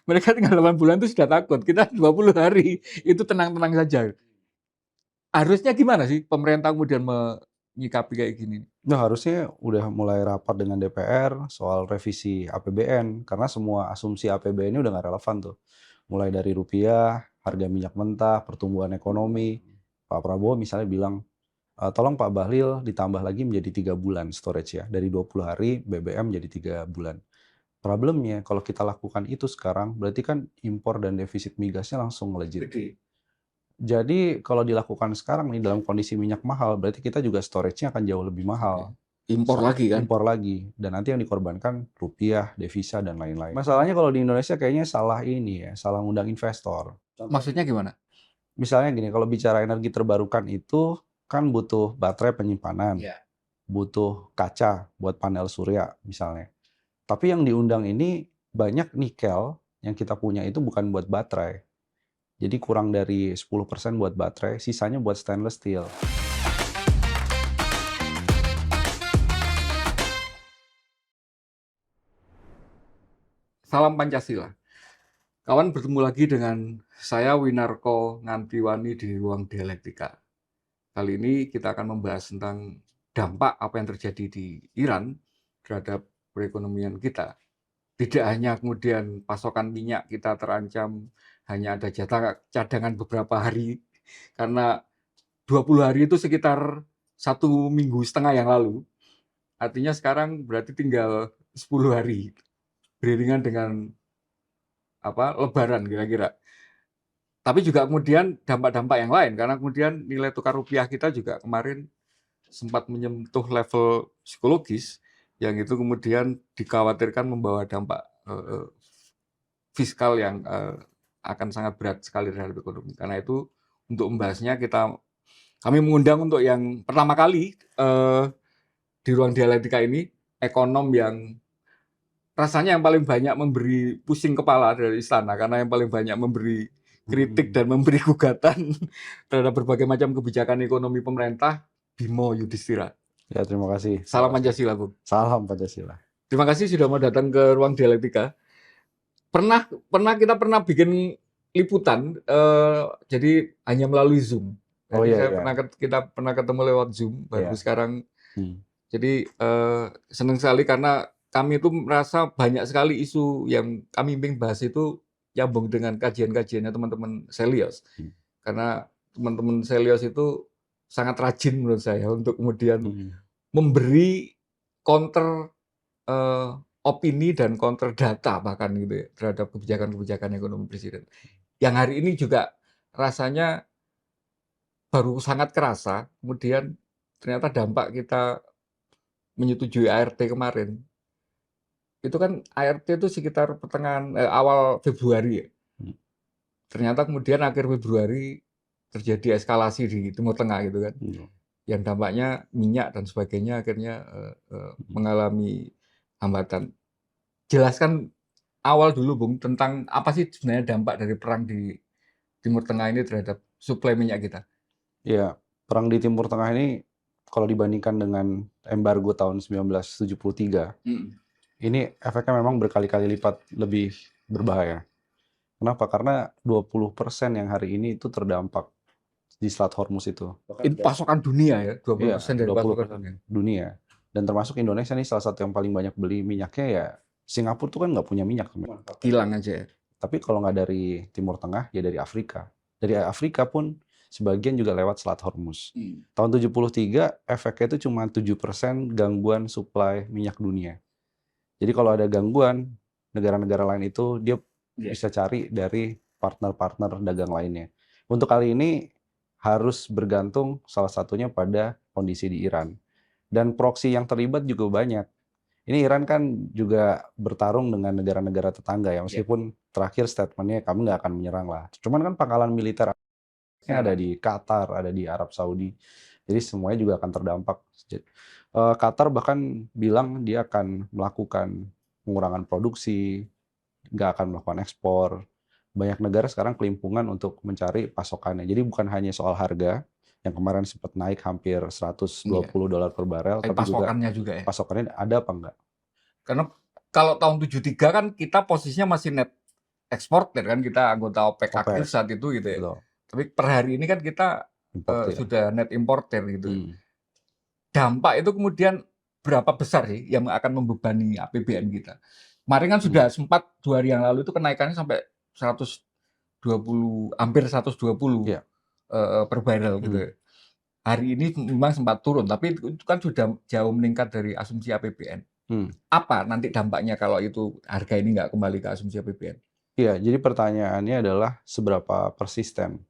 Mereka tinggal 8 bulan itu sudah takut. Kita 20 hari itu tenang-tenang saja. Harusnya gimana sih pemerintah kemudian menyikapi kayak gini? Nah, harusnya udah mulai rapat dengan DPR soal revisi APBN, karena semua asumsi APBN ini udah nggak relevan tuh. Mulai dari rupiah, harga minyak mentah, pertumbuhan ekonomi. Pak Prabowo misalnya bilang, tolong Pak Bahlil ditambah lagi menjadi 3 bulan storage ya. Dari 20 hari BBM jadi 3 bulan. Problemnya kalau kita lakukan itu sekarang, berarti kan impor dan defisit migasnya langsung melejit. Gede. Jadi kalau dilakukan sekarang nih dalam kondisi minyak mahal, berarti kita juga storage-nya akan jauh lebih mahal. Impor lagi kan? Impor lagi. Dan nanti yang dikorbankan rupiah, devisa, dan lain-lain. Masalahnya kalau di Indonesia kayaknya salah ini ya, salah undang investor. Maksudnya gimana? Misalnya gini, kalau bicara energi terbarukan itu kan butuh baterai penyimpanan, Ya. butuh kaca buat panel surya misalnya. Tapi yang diundang ini banyak nikel yang kita punya itu bukan buat baterai. Jadi kurang dari 10% buat baterai, sisanya buat stainless steel. Salam Pancasila. Kawan, bertemu lagi dengan saya Winarko Ngantiwani di Ruang Dialektika. Kali ini kita akan membahas tentang dampak apa yang terjadi di Iran terhadap perekonomian kita. Tidak hanya kemudian pasokan minyak kita terancam hanya ada jatah cadangan beberapa hari, karena 20 hari itu sekitar 1,5 minggu yang lalu. Artinya sekarang berarti tinggal 10 hari, beriringan dengan Lebaran kira-kira. Tapi juga kemudian dampak-dampak yang lain, karena kemudian nilai tukar rupiah kita juga kemarin sempat menyentuh level psikologis, yang itu kemudian dikhawatirkan membawa dampak fiskal yang akan sangat berat sekali terhadap ekonomi. Karena itu untuk membahasnya kami mengundang untuk yang pertama kali di Ruang Dialektika ini ekonom yang rasanya yang paling banyak memberi pusing kepala dari istana, karena yang paling banyak memberi kritik dan memberi gugatan terhadap berbagai macam kebijakan ekonomi pemerintah, Bimo Yudhistira. Ya, terima kasih. Salam Pancasila, Bung. Salam Pancasila. Terima kasih sudah mau datang ke Ruang Dialektika. Kita pernah bikin liputan, jadi hanya melalui Zoom. Jadi kita pernah ketemu lewat Zoom, baru sekarang. Jadi senang sekali karena kami itu merasa banyak sekali isu yang kami ingin bahas itu nyambung dengan kajian-kajiannya teman-teman Selios. Karena teman-teman Selios itu sangat rajin menurut saya untuk kemudian memberi counter opini dan counter data bahkan gitu ya, terhadap kebijakan-kebijakan ekonomi presiden. Yang hari ini juga rasanya baru sangat kerasa, kemudian ternyata dampak kita menyetujui ART kemarin. Itu kan ART itu sekitar awal Februari ya. Ternyata kemudian akhir Februari terjadi eskalasi di Timur Tengah gitu kan. Yang dampaknya minyak dan sebagainya akhirnya mengalami hambatan. Jelaskan awal dulu, Bung, tentang apa sih sebenarnya dampak dari perang di Timur Tengah ini terhadap suplai minyak kita. Ya, perang di Timur Tengah ini kalau dibandingkan dengan embargo tahun 1973, ini efeknya memang berkali-kali lipat lebih berbahaya. Kenapa? Karena 20% yang hari ini itu terdampak di Selat Hormuz itu. Itu pasokan dunia ya, 20% dari pasokan dunia. Dan termasuk Indonesia nih salah satu yang paling banyak beli minyaknya ya. Singapura tuh kan nggak punya minyak. Kilang aja ya. Tapi kalau nggak dari Timur Tengah, ya dari Afrika. Dari Afrika pun sebagian juga lewat Selat Hormuz. Tahun 73, efeknya itu cuma 7% gangguan suplai minyak dunia. Jadi kalau ada gangguan, negara-negara lain itu dia bisa cari dari partner-partner dagang lainnya. Untuk kali ini harus bergantung salah satunya pada kondisi di Iran. Dan proksi yang terlibat juga banyak. Ini Iran kan juga bertarung dengan negara-negara tetangga ya, meskipun terakhir statementnya kami nggak akan menyerang lah. Cuman kan pangkalan militer ada di Qatar, ada di Arab Saudi. Jadi semuanya juga akan terdampak. Qatar bahkan bilang dia akan melakukan pengurangan produksi, nggak akan melakukan ekspor. Banyak negara sekarang kelimpungan untuk mencari pasokannya. Jadi bukan hanya soal harga, yang kemarin sempat naik hampir $120 per barel, tapi pasokannya juga ya. Pasokannya ada apa enggak? Karena kalau tahun 73 kan kita posisinya masih net eksportir kan, kita anggota OPEC aktif OPEC, saat itu gitu ya. betul. Tapi per hari ini kan kita Importir. sudah net importer gitu. Hmm. Dampak itu kemudian berapa besar sih yang akan membebani APBN kita? Kemarin kan sudah sempat 2 hari yang lalu itu kenaikannya sampai 120, hampir 120 Iya. per barrel gitu ya. Hari ini memang sempat turun, tapi itu kan sudah jauh meningkat dari asumsi APBN. Apa nanti dampaknya kalau itu harga ini nggak kembali ke asumsi APBN? Iya, jadi pertanyaannya adalah seberapa persisten.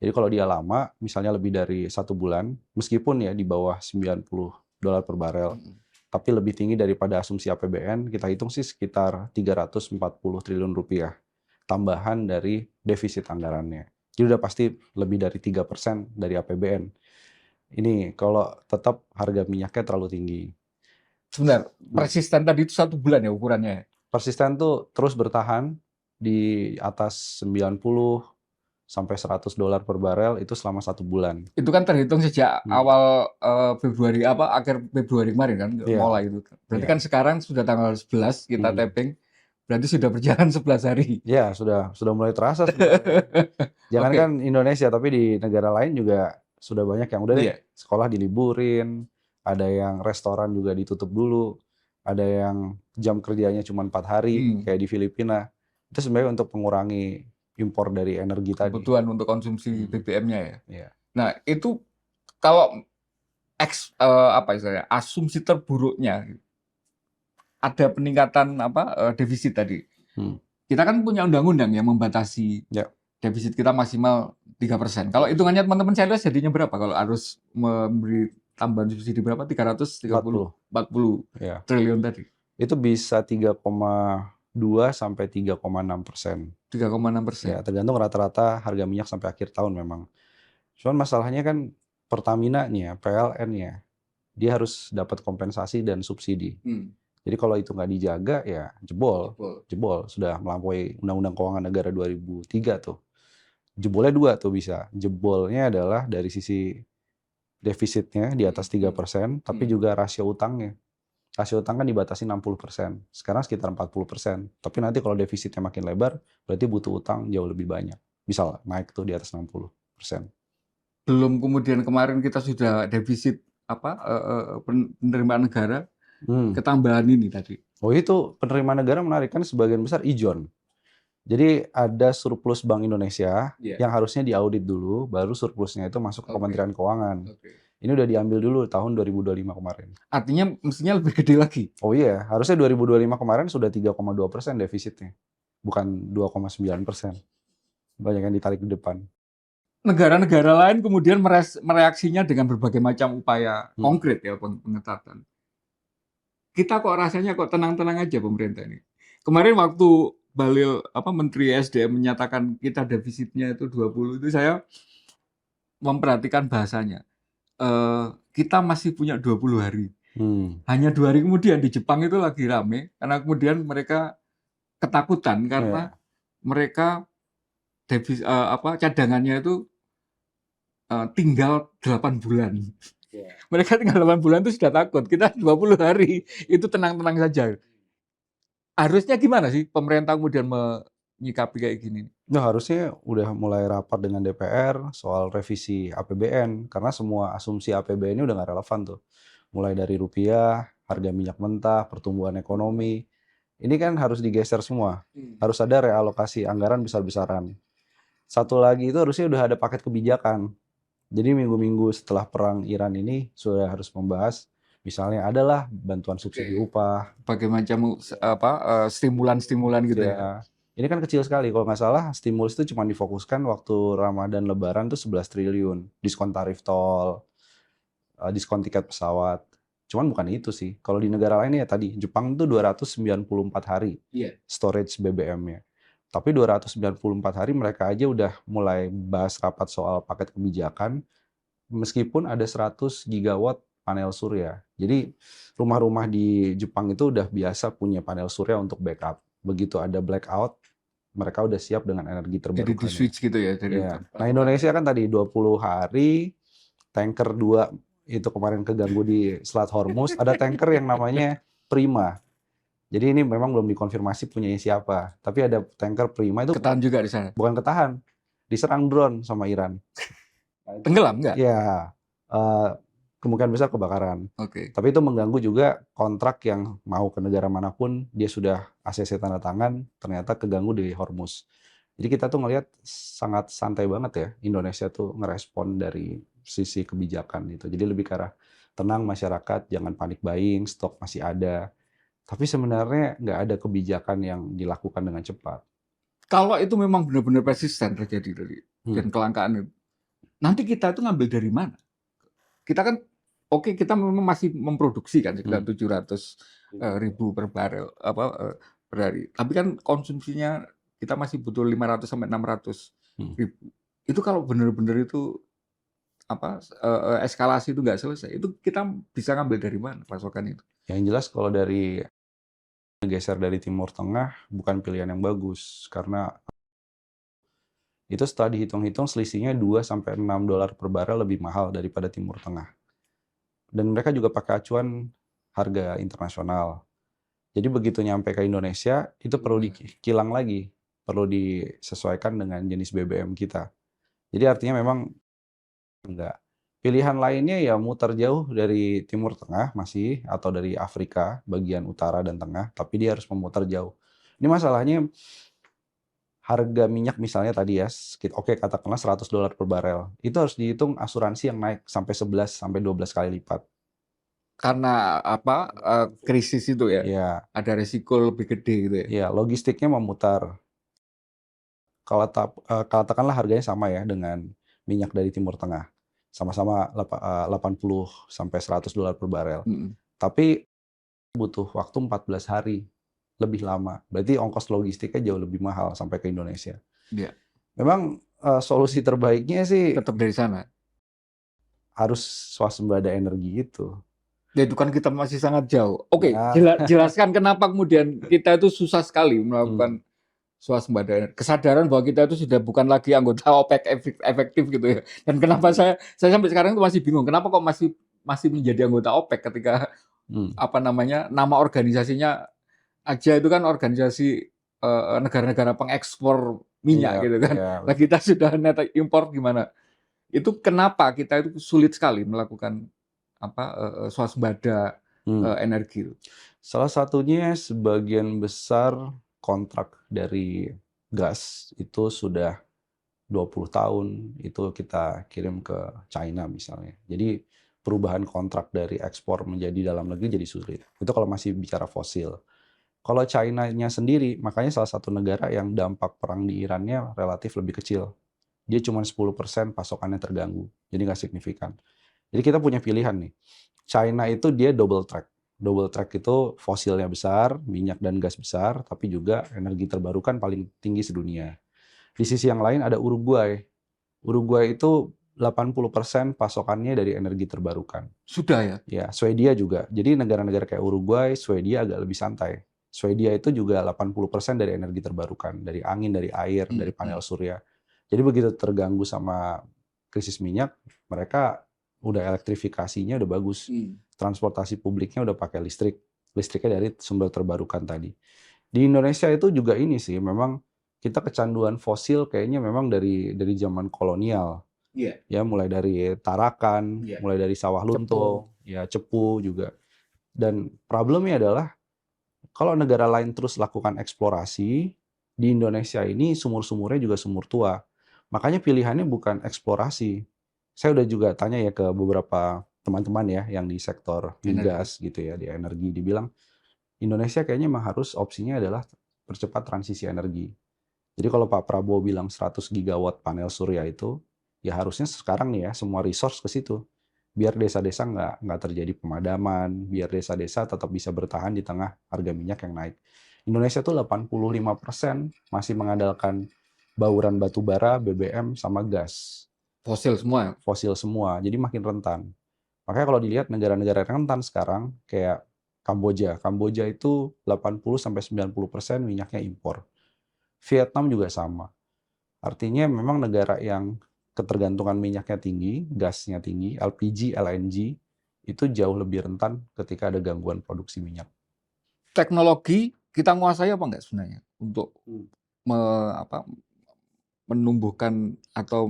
Jadi kalau dia lama, misalnya lebih dari 1 bulan, meskipun ya di bawah $90 per barel, tapi lebih tinggi daripada asumsi APBN, kita hitung sih sekitar 340 triliun rupiah tambahan dari defisit anggarannya. Jadi udah pasti lebih dari 3% dari APBN. Ini kalau tetap harga minyaknya terlalu tinggi. Sebentar, persisten tadi itu 1 bulan ya ukurannya? Persisten tuh terus bertahan di atas 90 sampai $100 per barel itu selama 1 bulan. Itu kan terhitung sejak awal Februari, akhir Februari kemarin kan mulai itu. Berarti kan sekarang sudah tanggal 11 kita tapping, berarti sudah berjalan 11 hari. Ya, sudah mulai terasa. Jangankan Indonesia, tapi di negara lain juga sudah banyak yang udah sekolah diliburin, ada yang restoran juga ditutup dulu, ada yang jam kerjanya cuma 4 hari kayak di Filipina. Itu sebenarnya untuk mengurangi impor dari energi tadi. Kebutuhan untuk konsumsi BBM-nya ya. Iya. Nah, itu kalau istilahnya asumsi terburuknya ada peningkatan defisit tadi. Kita kan punya undang-undang yang membatasi defisit kita maksimal 3%. Kalau hitungannya teman-teman saya lihat jadinya berapa kalau harus memberi tambahan subsidi berapa? 340 triliun tadi. Itu bisa 3,2 sampai 3,6%. 3,6%. Ya, tergantung rata-rata harga minyak sampai akhir tahun memang. Cuman masalahnya kan Pertamina-nya, PLN-nya, dia harus dapat kompensasi dan subsidi. Jadi kalau itu nggak dijaga ya jebol. Sudah melampaui Undang-Undang Keuangan Negara 2003 tuh. Jebolnya 2 tuh bisa. Jebolnya adalah dari sisi defisitnya di atas 3%, tapi juga rasio utangnya. Rasio utang kan dibatasi 60%. Sekarang sekitar 40%. Tapi nanti kalau defisitnya makin lebar, berarti butuh utang jauh lebih banyak. Bisa naik tuh di atas 60%. Belum kemudian kemarin kita sudah defisit penerimaan negara, ketambahan ini tadi. Oh itu penerimaan negara menarik kan sebagian besar ijon. Jadi ada surplus Bank Indonesia yang harusnya diaudit dulu, baru surplusnya itu masuk ke Kementerian Keuangan. Ini udah diambil dulu tahun 2025 kemarin. Artinya mestinya lebih gede lagi. Oh iya, harusnya 2025 kemarin sudah 3,2% defisitnya, bukan 2,9%. Banyak yang ditarik ke depan. Negara-negara lain kemudian mereaksinya dengan berbagai macam upaya konkret ya pengetatan. Kita kok rasanya kok tenang-tenang aja pemerintah ini. Kemarin waktu Bahlil Menteri SDM menyatakan kita defisitnya itu 20, itu saya memperhatikan bahasanya. Kita masih punya 20 hari. Hanya 2 hari kemudian di Jepang itu lagi rame karena kemudian mereka ketakutan karena mereka cadangannya itu tinggal 8 bulan. Mereka tinggal 8 bulan itu sudah takut. Kita 20 hari itu tenang-tenang saja. Harusnya gimana sih pemerintah kemudian menyikapi kayak gini? Nah, harusnya udah mulai rapat dengan DPR soal revisi APBN, karena semua asumsi APBN ini udah nggak relevan tuh. Mulai dari rupiah, harga minyak mentah, pertumbuhan ekonomi. Ini kan harus digeser semua. Harus ada realokasi anggaran besar-besaran. Satu lagi itu harusnya udah ada paket kebijakan. Jadi minggu-minggu setelah perang Iran ini sudah harus membahas, misalnya adalah bantuan subsidi upah, berbagai macam stimulan-stimulan gitu ya. Ini kan kecil sekali, kalau nggak salah stimulus itu cuma difokuskan waktu Ramadan Lebaran tuh 11 triliun, diskon tarif tol, diskon tiket pesawat. Cuman bukan itu sih. Kalau di negara lain ya tadi, Jepang itu 294 hari storage BBM-nya. Tapi 294 hari mereka aja udah mulai bahas rapat soal paket kebijakan, meskipun ada 100 gigawatt panel surya. Jadi rumah-rumah di Jepang itu udah biasa punya panel surya untuk backup. Begitu ada blackout, mereka udah siap dengan energi terbarukan. Jadi di switch gitu ya. Nah Indonesia kan tadi 20 hari, tanker 2 itu kemarin keganggu di Selat Hormuz, ada tanker yang namanya Prima. Jadi ini memang belum dikonfirmasi punyanya siapa. Tapi ada tanker Prima itu Ketahan juga di sana. bukan ketahan, diserang drone sama Iran. Tenggelam nggak? Ya, eh, kemungkinan besar kebakaran. Oke. Tapi itu mengganggu juga kontrak yang mau ke negara manapun, dia sudah ACC tanda tangan, ternyata keganggu di Hormuz. Jadi kita tuh ngelihat sangat santai banget ya, Indonesia tuh ngerespon dari sisi kebijakan itu. Jadi lebih ke arah tenang masyarakat, jangan panik buying, stok masih ada. Tapi sebenarnya nggak ada kebijakan yang dilakukan dengan cepat. Kalau itu memang benar-benar persisten terjadi dari dan kelangkaan itu, nanti kita itu ngambil dari mana? Kita kan, oke, kita memang masih memproduksi kan sekitar 700.000 per barel per hari. Tapi kan konsumsinya kita masih butuh 500 sampai 600.000. Itu kalau benar-benar itu eskalasi itu nggak selesai, itu kita bisa ngambil dari mana pasokan itu? Yang jelas kalau dari geser dari Timur Tengah bukan pilihan yang bagus karena itu setelah dihitung-hitung selisihnya 2 sampai 6 dolar per barel lebih mahal daripada Timur Tengah. Dan mereka juga pakai acuan harga internasional. Jadi begitu nyampe ke Indonesia itu perlu dikilang lagi, perlu disesuaikan dengan jenis BBM kita. Jadi artinya memang enggak. Pilihan lainnya ya muter jauh dari Timur Tengah masih atau dari Afrika bagian utara dan tengah, tapi dia harus memutar jauh. Ini masalahnya harga minyak misalnya tadi ya, oke katakanlah 100 dolar per barel. Itu harus dihitung asuransi yang naik sampai 11 sampai 12 kali lipat. Karena krisis itu ya, Ya, ada resiko lebih gede gitu ya. ya logistiknya memutar. Kalau katakanlah harganya sama ya dengan minyak dari Timur Tengah. Sama-sama 80 sampai 100 dolar per barel. Tapi butuh waktu 14 hari lebih lama. Berarti ongkos logistiknya jauh lebih mahal sampai ke Indonesia. Iya. Memang solusi terbaiknya sih Tetap dari sana. harus swasembada energi itu. Ya itu kan kita masih sangat jauh. Oke, Ya. jelaskan kenapa kemudian kita itu susah sekali melakukan swasembada energi. Kesadaran bahwa kita itu sudah bukan lagi anggota OPEC efektif gitu ya. Dan kenapa saya sampai sekarang itu masih bingung, kenapa kok masih menjadi anggota OPEC ketika nama organisasinya aja itu kan organisasi negara-negara pengekspor minyak gitu kan. Ya, Nah, kita sudah net impor gimana? Itu kenapa kita itu sulit sekali melakukan swasembada energi itu? Salah satunya sebagian besar kontrak dari gas itu sudah 20 tahun itu kita kirim ke China misalnya. Jadi perubahan kontrak dari ekspor menjadi dalam negeri jadi sulit. Itu kalau masih bicara fosil. Kalau China-nya sendiri, makanya salah satu negara yang dampak perang di Irannya relatif lebih kecil. Dia cuma 10% pasokannya terganggu. Jadi nggak signifikan. Jadi kita punya pilihan nih. China itu dia double track. Double track itu fosilnya besar, minyak dan gas besar, tapi juga energi terbarukan paling tinggi sedunia. Di sisi yang lain ada Uruguay. Uruguay itu 80% pasokannya dari energi terbarukan. Sudah ya? Ya, Swedia juga. Jadi negara-negara kayak Uruguay, Swedia agak lebih santai. Swedia itu juga 80% dari energi terbarukan, dari angin, dari air, dari panel surya. Jadi begitu terganggu sama krisis minyak, mereka udah elektrifikasinya udah bagus. Transportasi publiknya udah pakai listrik. Listriknya dari sumber terbarukan tadi. Di Indonesia itu juga ini sih, memang kita kecanduan fosil kayaknya memang dari zaman kolonial. Ya, mulai dari Tarakan, mulai dari sawah lunto, ya cepu juga. Dan problemnya adalah kalau negara lain terus lakukan eksplorasi, di Indonesia ini sumur-sumurnya juga sumur tua. Makanya pilihannya bukan eksplorasi. Saya udah juga tanya ya ke beberapa teman-teman ya yang di sektor migas gitu ya, di energi, dibilang Indonesia kayaknya memang harus opsinya adalah percepat transisi energi. Jadi kalau Pak Prabowo bilang 100 gigawatt panel surya itu, ya harusnya sekarang nih ya semua resource ke situ. Biar desa-desa nggak terjadi pemadaman, biar desa-desa tetap bisa bertahan di tengah harga minyak yang naik. Indonesia tuh 85% masih mengandalkan bauran batu bara, BBM, sama gas. Fosil semua. Fosil semua, jadi makin rentan. Makanya kalau dilihat negara-negara rentan sekarang, kayak Kamboja. Kamboja itu 80-90% minyaknya impor. Vietnam juga sama. Artinya memang negara yang ketergantungan minyaknya tinggi, gasnya tinggi, LPG, LNG, itu jauh lebih rentan ketika ada gangguan produksi minyak. teknologi kita menguasai apa enggak sebenarnya untuk apa, menumbuhkan atau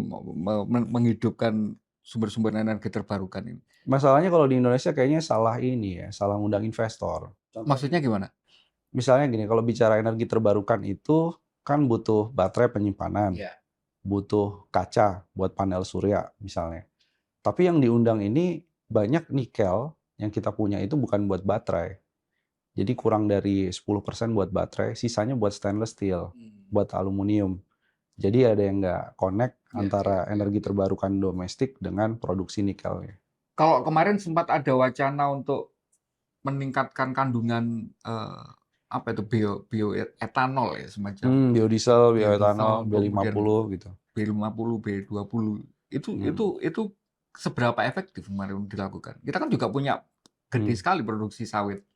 menghidupkan sumber-sumber energi terbarukan ini? Masalahnya kalau di Indonesia kayaknya salah ini ya, salah ngundang investor. Maksudnya gimana? Misalnya gini, kalau bicara energi terbarukan itu kan butuh baterai penyimpanan, Iya. butuh kaca buat panel surya misalnya. Tapi yang diundang ini banyak nikel yang kita punya itu bukan buat baterai. Jadi kurang dari 10% buat baterai, sisanya buat stainless steel, buat aluminium. Jadi ada yang nggak connect antara energi terbarukan domestik dengan produksi nikelnya. Kalau kemarin sempat ada wacana untuk meningkatkan kandungan apa itu bioetanol ya semacam Biodiesel, biodiesel, bioetanol, kemudian B50 gitu. B50, B20 itu seberapa efektif kemarin dilakukan? Kita kan juga punya gede sekali produksi sawit.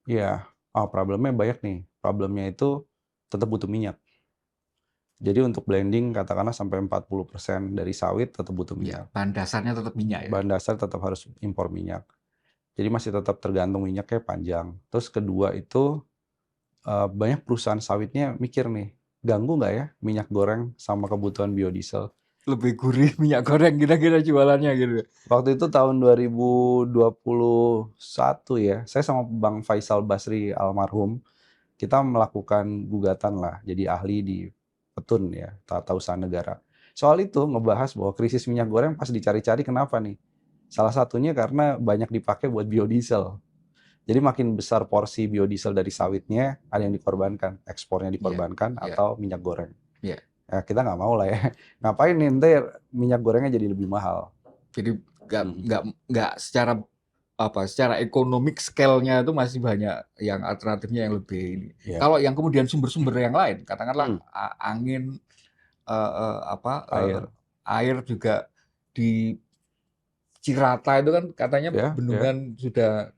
Iya, problemnya banyak nih. Problemnya itu tetap butuh minyak. Jadi untuk blending katakanlah sampai 40% dari sawit tetap butuh Ya, minyak. bahan dasarnya tetap minyak ya. Bahan dasar tetap harus impor minyak. Jadi masih tetap tergantung minyaknya panjang. Terus kedua itu banyak perusahaan sawitnya mikir nih, ganggu nggak ya minyak goreng sama kebutuhan biodiesel? Lebih gurih minyak goreng kira-kira jualannya gitu. Waktu itu tahun 2021 ya, saya sama Bang Faisal Basri almarhum, kita melakukan gugatan lah, jadi ahli di Petun ya, Tata Usaha Negara. Soal itu ngebahas bahwa krisis minyak goreng pas dicari-cari kenapa nih? Salah satunya karena banyak dipakai buat biodiesel. Jadi makin besar porsi biodiesel dari sawitnya, ada yang dikorbankan, ekspornya dikorbankan, atau minyak goreng. Ya, kita nggak mau lah ya. Ngapain nih ntar minyak gorengnya jadi lebih mahal? Jadi nggak secara ekonomik scale-nya itu masih banyak yang alternatifnya yang lebih ini. Kalau yang kemudian sumber-sumber yang lain, katakanlah angin, air juga di Cirata itu kan katanya bendungan sudah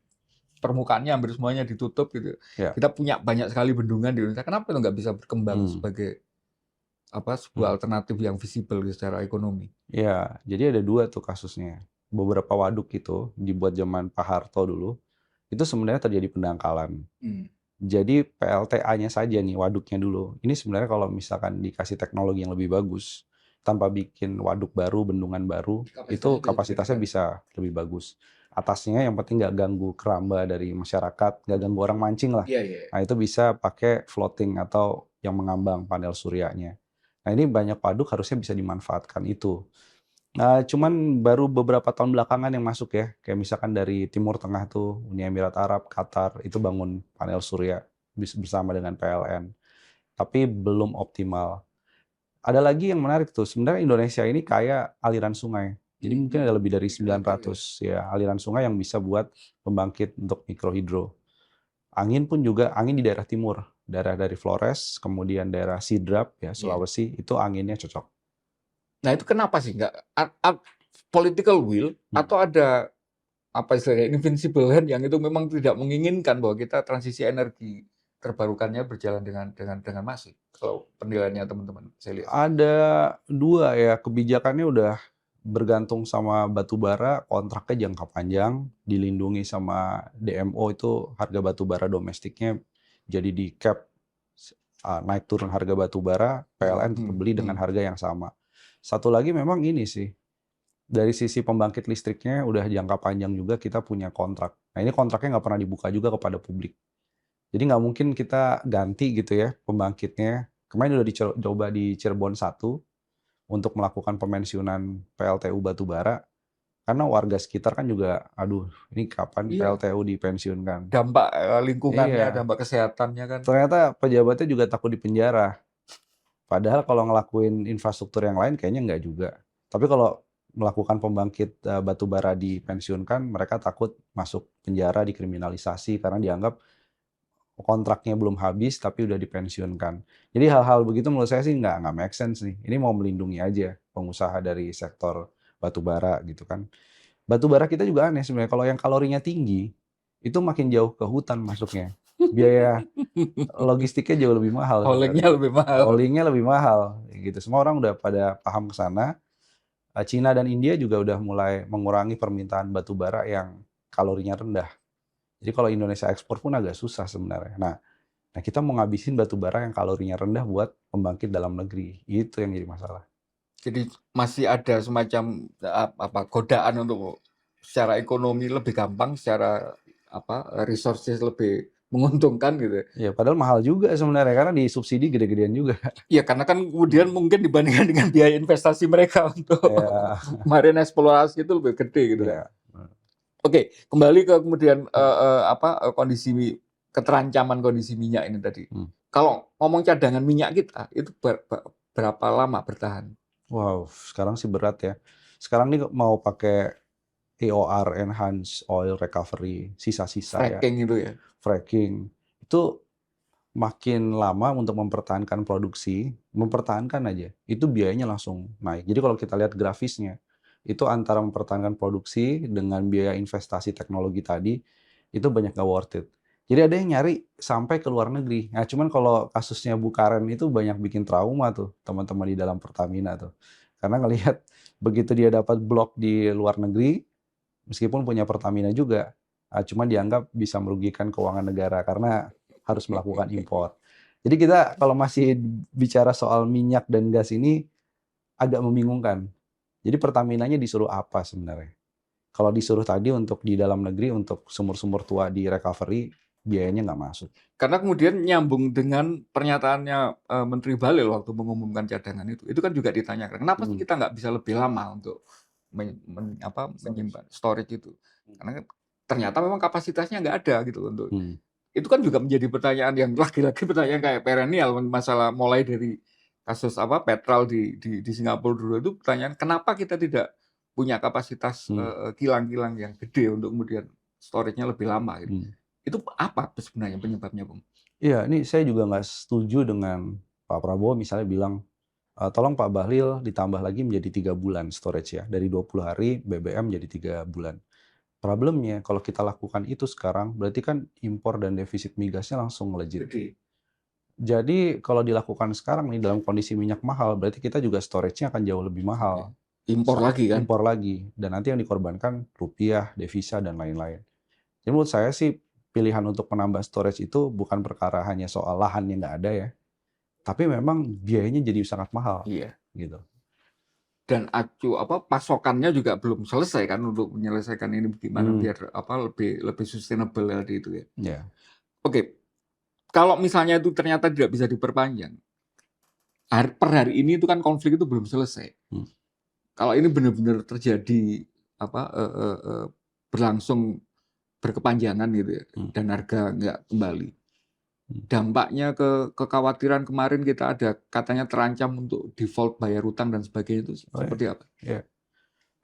permukaannya hampir semuanya ditutup gitu. Kita punya banyak sekali bendungan di Indonesia. Kenapa itu nggak bisa berkembang sebagai sebuah alternatif yang visible secara ekonomi? Ya, jadi ada dua tuh kasusnya. Beberapa waduk itu dibuat zaman Pak Harto dulu, itu sebenarnya terjadi pendangkalan. Jadi PLTA-nya saja nih, waduknya dulu. Ini sebenarnya kalau misalkan dikasih teknologi yang lebih bagus, tanpa bikin waduk baru, bendungan baru, itu kapasitasnya bisa lebih bagus. Atasnya yang penting nggak ganggu keramba dari masyarakat, nggak ganggu orang mancing lah. Nah itu bisa pakai floating atau yang mengambang panel suryanya. Nah ini banyak waduk harusnya bisa dimanfaatkan itu. Nah, cuman baru beberapa tahun belakangan yang masuk ya, kayak misalkan dari Timur Tengah tuh, Uni Emirat Arab, Qatar, itu bangun panel surya bersama dengan PLN. Tapi belum optimal. Ada lagi yang menarik tuh, sebenarnya Indonesia ini kayak aliran sungai. Jadi mungkin ada lebih dari 900 ya aliran sungai yang bisa buat pembangkit untuk mikrohidro. Angin pun juga, angin di daerah timur, daerah dari Flores, kemudian daerah Sidrap ya Sulawesi, itu anginnya cocok. Nah itu kenapa sih nggak political will atau ada apa istilahnya invincible hand yang itu memang tidak menginginkan bahwa kita transisi energi terbarukannya berjalan dengan masif? Kalau penilaiannya teman-teman saya lihat. Ada dua ya, kebijakannya udah bergantung sama batu bara, kontraknya jangka panjang, dilindungi sama DMO itu harga batu bara domestiknya jadi di cap naik turun harga batu bara, PLN tetap beli dengan harga yang sama. Satu lagi memang ini sih, dari sisi pembangkit listriknya udah jangka panjang juga kita punya kontrak. Nah ini kontraknya nggak pernah dibuka juga kepada publik. Jadi nggak mungkin kita ganti gitu ya pembangkitnya. Kemarin udah dicoba di Cirebon 1 untuk melakukan pemensiunan PLTU batubara. Karena warga sekitar kan juga, aduh ini kapan PLTU dipensiunkan. Dampak lingkungannya, dampak kesehatannya kan. Ternyata pejabatnya juga takut dipenjara. Padahal kalau ngelakuin infrastruktur yang lain kayaknya nggak juga. Tapi kalau melakukan pembangkit batubara dipensiunkan, mereka takut masuk penjara, dikriminalisasi karena dianggap kontraknya belum habis tapi udah dipensiunkan. Jadi hal-hal begitu menurut saya sih nggak make sense nih. Ini mau melindungi aja pengusaha dari sektor batubara gitu kan. Batubara kita juga aneh sebenarnya. Kalau yang kalorinya tinggi, itu makin jauh ke hutan masuknya. Biaya logistiknya jauh lebih mahal. Haulingnya lebih mahal. Haulingnya lebih mahal. Gitu. Semua orang udah pada paham ke sana. Cina dan India juga udah mulai mengurangi permintaan batubara yang kalorinya rendah. Jadi kalau Indonesia ekspor pun agak susah sebenarnya. Nah kita mau ngabisin batu bara yang kalorinya rendah buat pembangkit dalam negeri. Itu yang jadi masalah. Jadi masih ada semacam apa godaan untuk secara ekonomi lebih gampang, secara apa resources lebih menguntungkan gitu. Ya padahal mahal juga sebenarnya karena disubsidi gede-gedean juga. Iya, karena kan kemudian mungkin dibandingkan dengan biaya investasi mereka untuk Ya, kemarin eksplorasi itu lebih gede gitu kan. ya. Oke, kembali ke kemudian kondisi keterancaman kondisi minyak ini tadi. Kalau ngomong cadangan minyak kita itu berapa lama bertahan? Wow, sekarang sih berat ya. Sekarang nih mau pakai EOR, Enhanced Oil Recovery, sisa-sisa ya. Fracking itu ya. Fracking. Itu makin lama untuk mempertahankan produksi, mempertahankan aja, itu biayanya langsung naik. Jadi kalau kita lihat grafisnya, itu antara mempertahankan produksi dengan biaya investasi teknologi tadi, itu banyak nggak worth it. Jadi ada yang nyari sampai ke luar negeri. Nah, cuman kalau kasusnya Bukaren itu banyak bikin trauma tuh teman-teman di dalam Pertamina tuh. Karena ngelihat begitu dia dapat blok di luar negeri, meskipun punya Pertamina juga, cuman dianggap bisa merugikan keuangan negara karena harus melakukan impor. Jadi kita kalau masih bicara soal minyak dan gas ini agak membingungkan. Jadi Pertaminanya disuruh apa sebenarnya? Kalau disuruh tadi untuk di dalam negeri untuk sumur-sumur tua di recovery, biayanya nggak masuk. Karena kemudian nyambung dengan pernyataannya Menteri Bahlil waktu mengumumkan cadangan itu kan juga ditanyakan, kenapa sih kita nggak bisa lebih lama untuk menyimpan storage itu? Karena ternyata memang kapasitasnya nggak ada gitu untuk itu kan juga menjadi pertanyaan yang lagi-lagi pertanyaan kayak perennial masalah mulai dari kasus petrol di Singapura dulu itu pertanyaan kenapa kita tidak punya kapasitas kilang-kilang yang gede untuk kemudian storage-nya lebih lama gitu. Itu apa sebenarnya penyebabnya, Bung? Iya, ini saya juga nggak setuju dengan Pak Prabowo misalnya bilang, tolong Pak Bahlil ditambah lagi menjadi 3 bulan storage ya, dari 20 hari BBM jadi 3 bulan. Problemnya kalau kita lakukan itu sekarang, berarti kan impor dan defisit migasnya langsung melejit. Jadi kalau dilakukan sekarang nih dalam kondisi minyak mahal, berarti kita juga storage-nya akan jauh lebih mahal. Impor lagi kan? Impor lagi. Dan nanti yang dikorbankan rupiah, devisa, dan lain-lain. Jadi menurut saya sih pilihan untuk menambah storage itu bukan perkara hanya soal lahan yang nggak ada ya, tapi memang biayanya jadi sangat mahal. Iya. Gitu. Dan pasokannya juga belum selesai kan untuk menyelesaikan ini bagaimana biar lebih sustainable tadi itu ya. Yeah. Oke. Kalau misalnya itu ternyata tidak bisa diperpanjang, per hari ini itu kan konflik itu belum selesai. Kalau ini benar-benar terjadi berlangsung berkepanjangan gitu ya, dan harga nggak kembali. Dampaknya kekhawatiran kemarin kita ada katanya terancam untuk default bayar utang dan sebagainya itu seperti apa? Ya.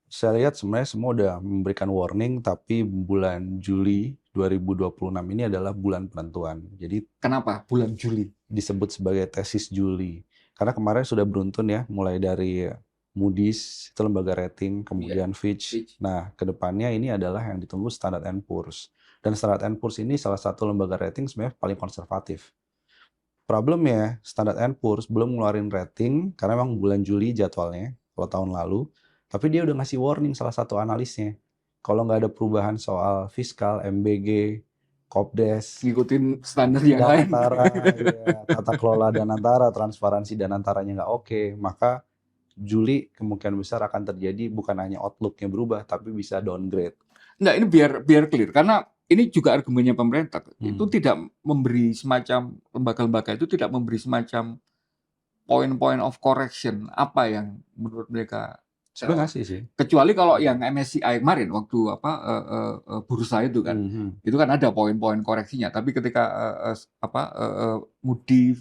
Saya lihat sebenarnya semua udah memberikan warning, tapi bulan Juli 2026 ini adalah bulan penentuan. Jadi kenapa bulan Juli? Disebut sebagai tesis Juli. Karena kemarin sudah beruntun ya, mulai dari Moody's, itu lembaga rating, kemudian Fitch. Nah, kedepannya ini adalah yang ditunggu Standard & Poor's. Dan Standard & Poor's ini salah satu lembaga rating sebenarnya paling konservatif. Problemnya, Standard & Poor's belum ngeluarin rating, karena memang bulan Juli jadwalnya, kalau tahun lalu. Tapi dia udah ngasih warning salah satu analisnya. Kalau nggak ada perubahan soal fiskal, MBG, Kopdes, ngikutin standar yang lain, tata kelola Danantara, transparansi Danantaranya nggak oke, maka Juli kemungkinan besar akan terjadi bukan hanya outlook-nya berubah, tapi bisa downgrade. Nah ini biar clear, karena ini juga argumennya pemerintah, itu tidak memberi semacam, lembaga-lembaga itu tidak memberi semacam point of correction, apa yang menurut mereka sebenarnya ngasih sih. Kecuali kalau yang MSCI kemarin waktu bursa itu kan, itu kan ada poin-poin koreksinya. Tapi ketika Moody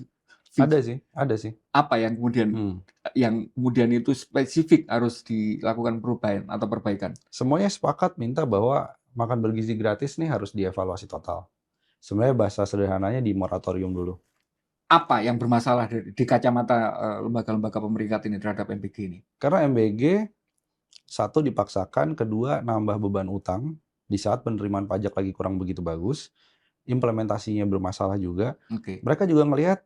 ada sih. Apa yang kemudian itu spesifik harus dilakukan perubahan atau perbaikan? Semuanya sepakat minta bahwa makan bergizi gratis nih harus dievaluasi total. Sebenarnya bahasa sederhananya di moratorium dulu. Apa yang bermasalah di kacamata lembaga-lembaga pemeringkat ini terhadap MBG ini? Karena MBG, satu dipaksakan, kedua nambah beban utang di saat penerimaan pajak lagi kurang begitu bagus, implementasinya bermasalah juga. Mereka juga melihat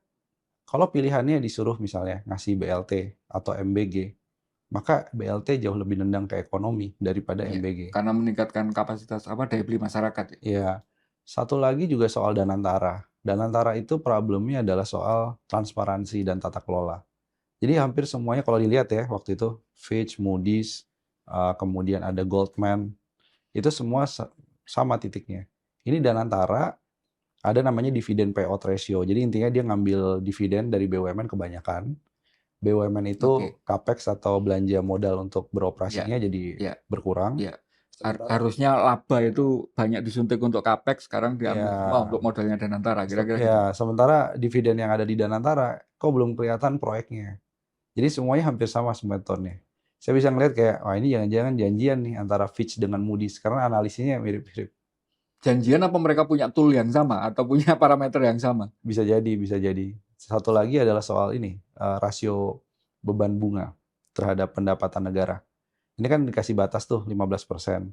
kalau pilihannya disuruh misalnya ngasih BLT atau MBG, maka BLT jauh lebih nendang ke ekonomi daripada MBG. Karena meningkatkan kapasitas daya beli masyarakat. Iya. Satu lagi juga soal Danantara. Danantara itu problemnya adalah soal transparansi dan tata kelola. Jadi hampir semuanya kalau dilihat ya waktu itu Fitch, Moody's, kemudian ada Goldman, itu semua sama titiknya. Ini Danantara ada namanya dividen payout ratio. Jadi intinya dia ngambil dividen dari BUMN kebanyakan. BUMN itu Oke. capex atau belanja modal untuk Ya, beroperasinya jadi ya, berkurang. ya. Sementara Harusnya laba itu banyak disuntik untuk capex, sekarang diambil semua ya untuk modalnya Danantara, kira-kira gitu. sementara dividen yang ada di Danantara kok belum kelihatan proyeknya. Jadi semuanya hampir sama metodenya. Saya bisa ngelihat kayak, wah ini jangan-jangan janjian nih antara Fitch dengan Moody's karena analisisnya mirip-mirip. Janjian apa mereka punya tool yang sama atau punya parameter yang sama? Bisa jadi, bisa jadi. Satu lagi adalah soal ini, rasio beban bunga terhadap pendapatan negara. Ini kan dikasih batas tuh 15%.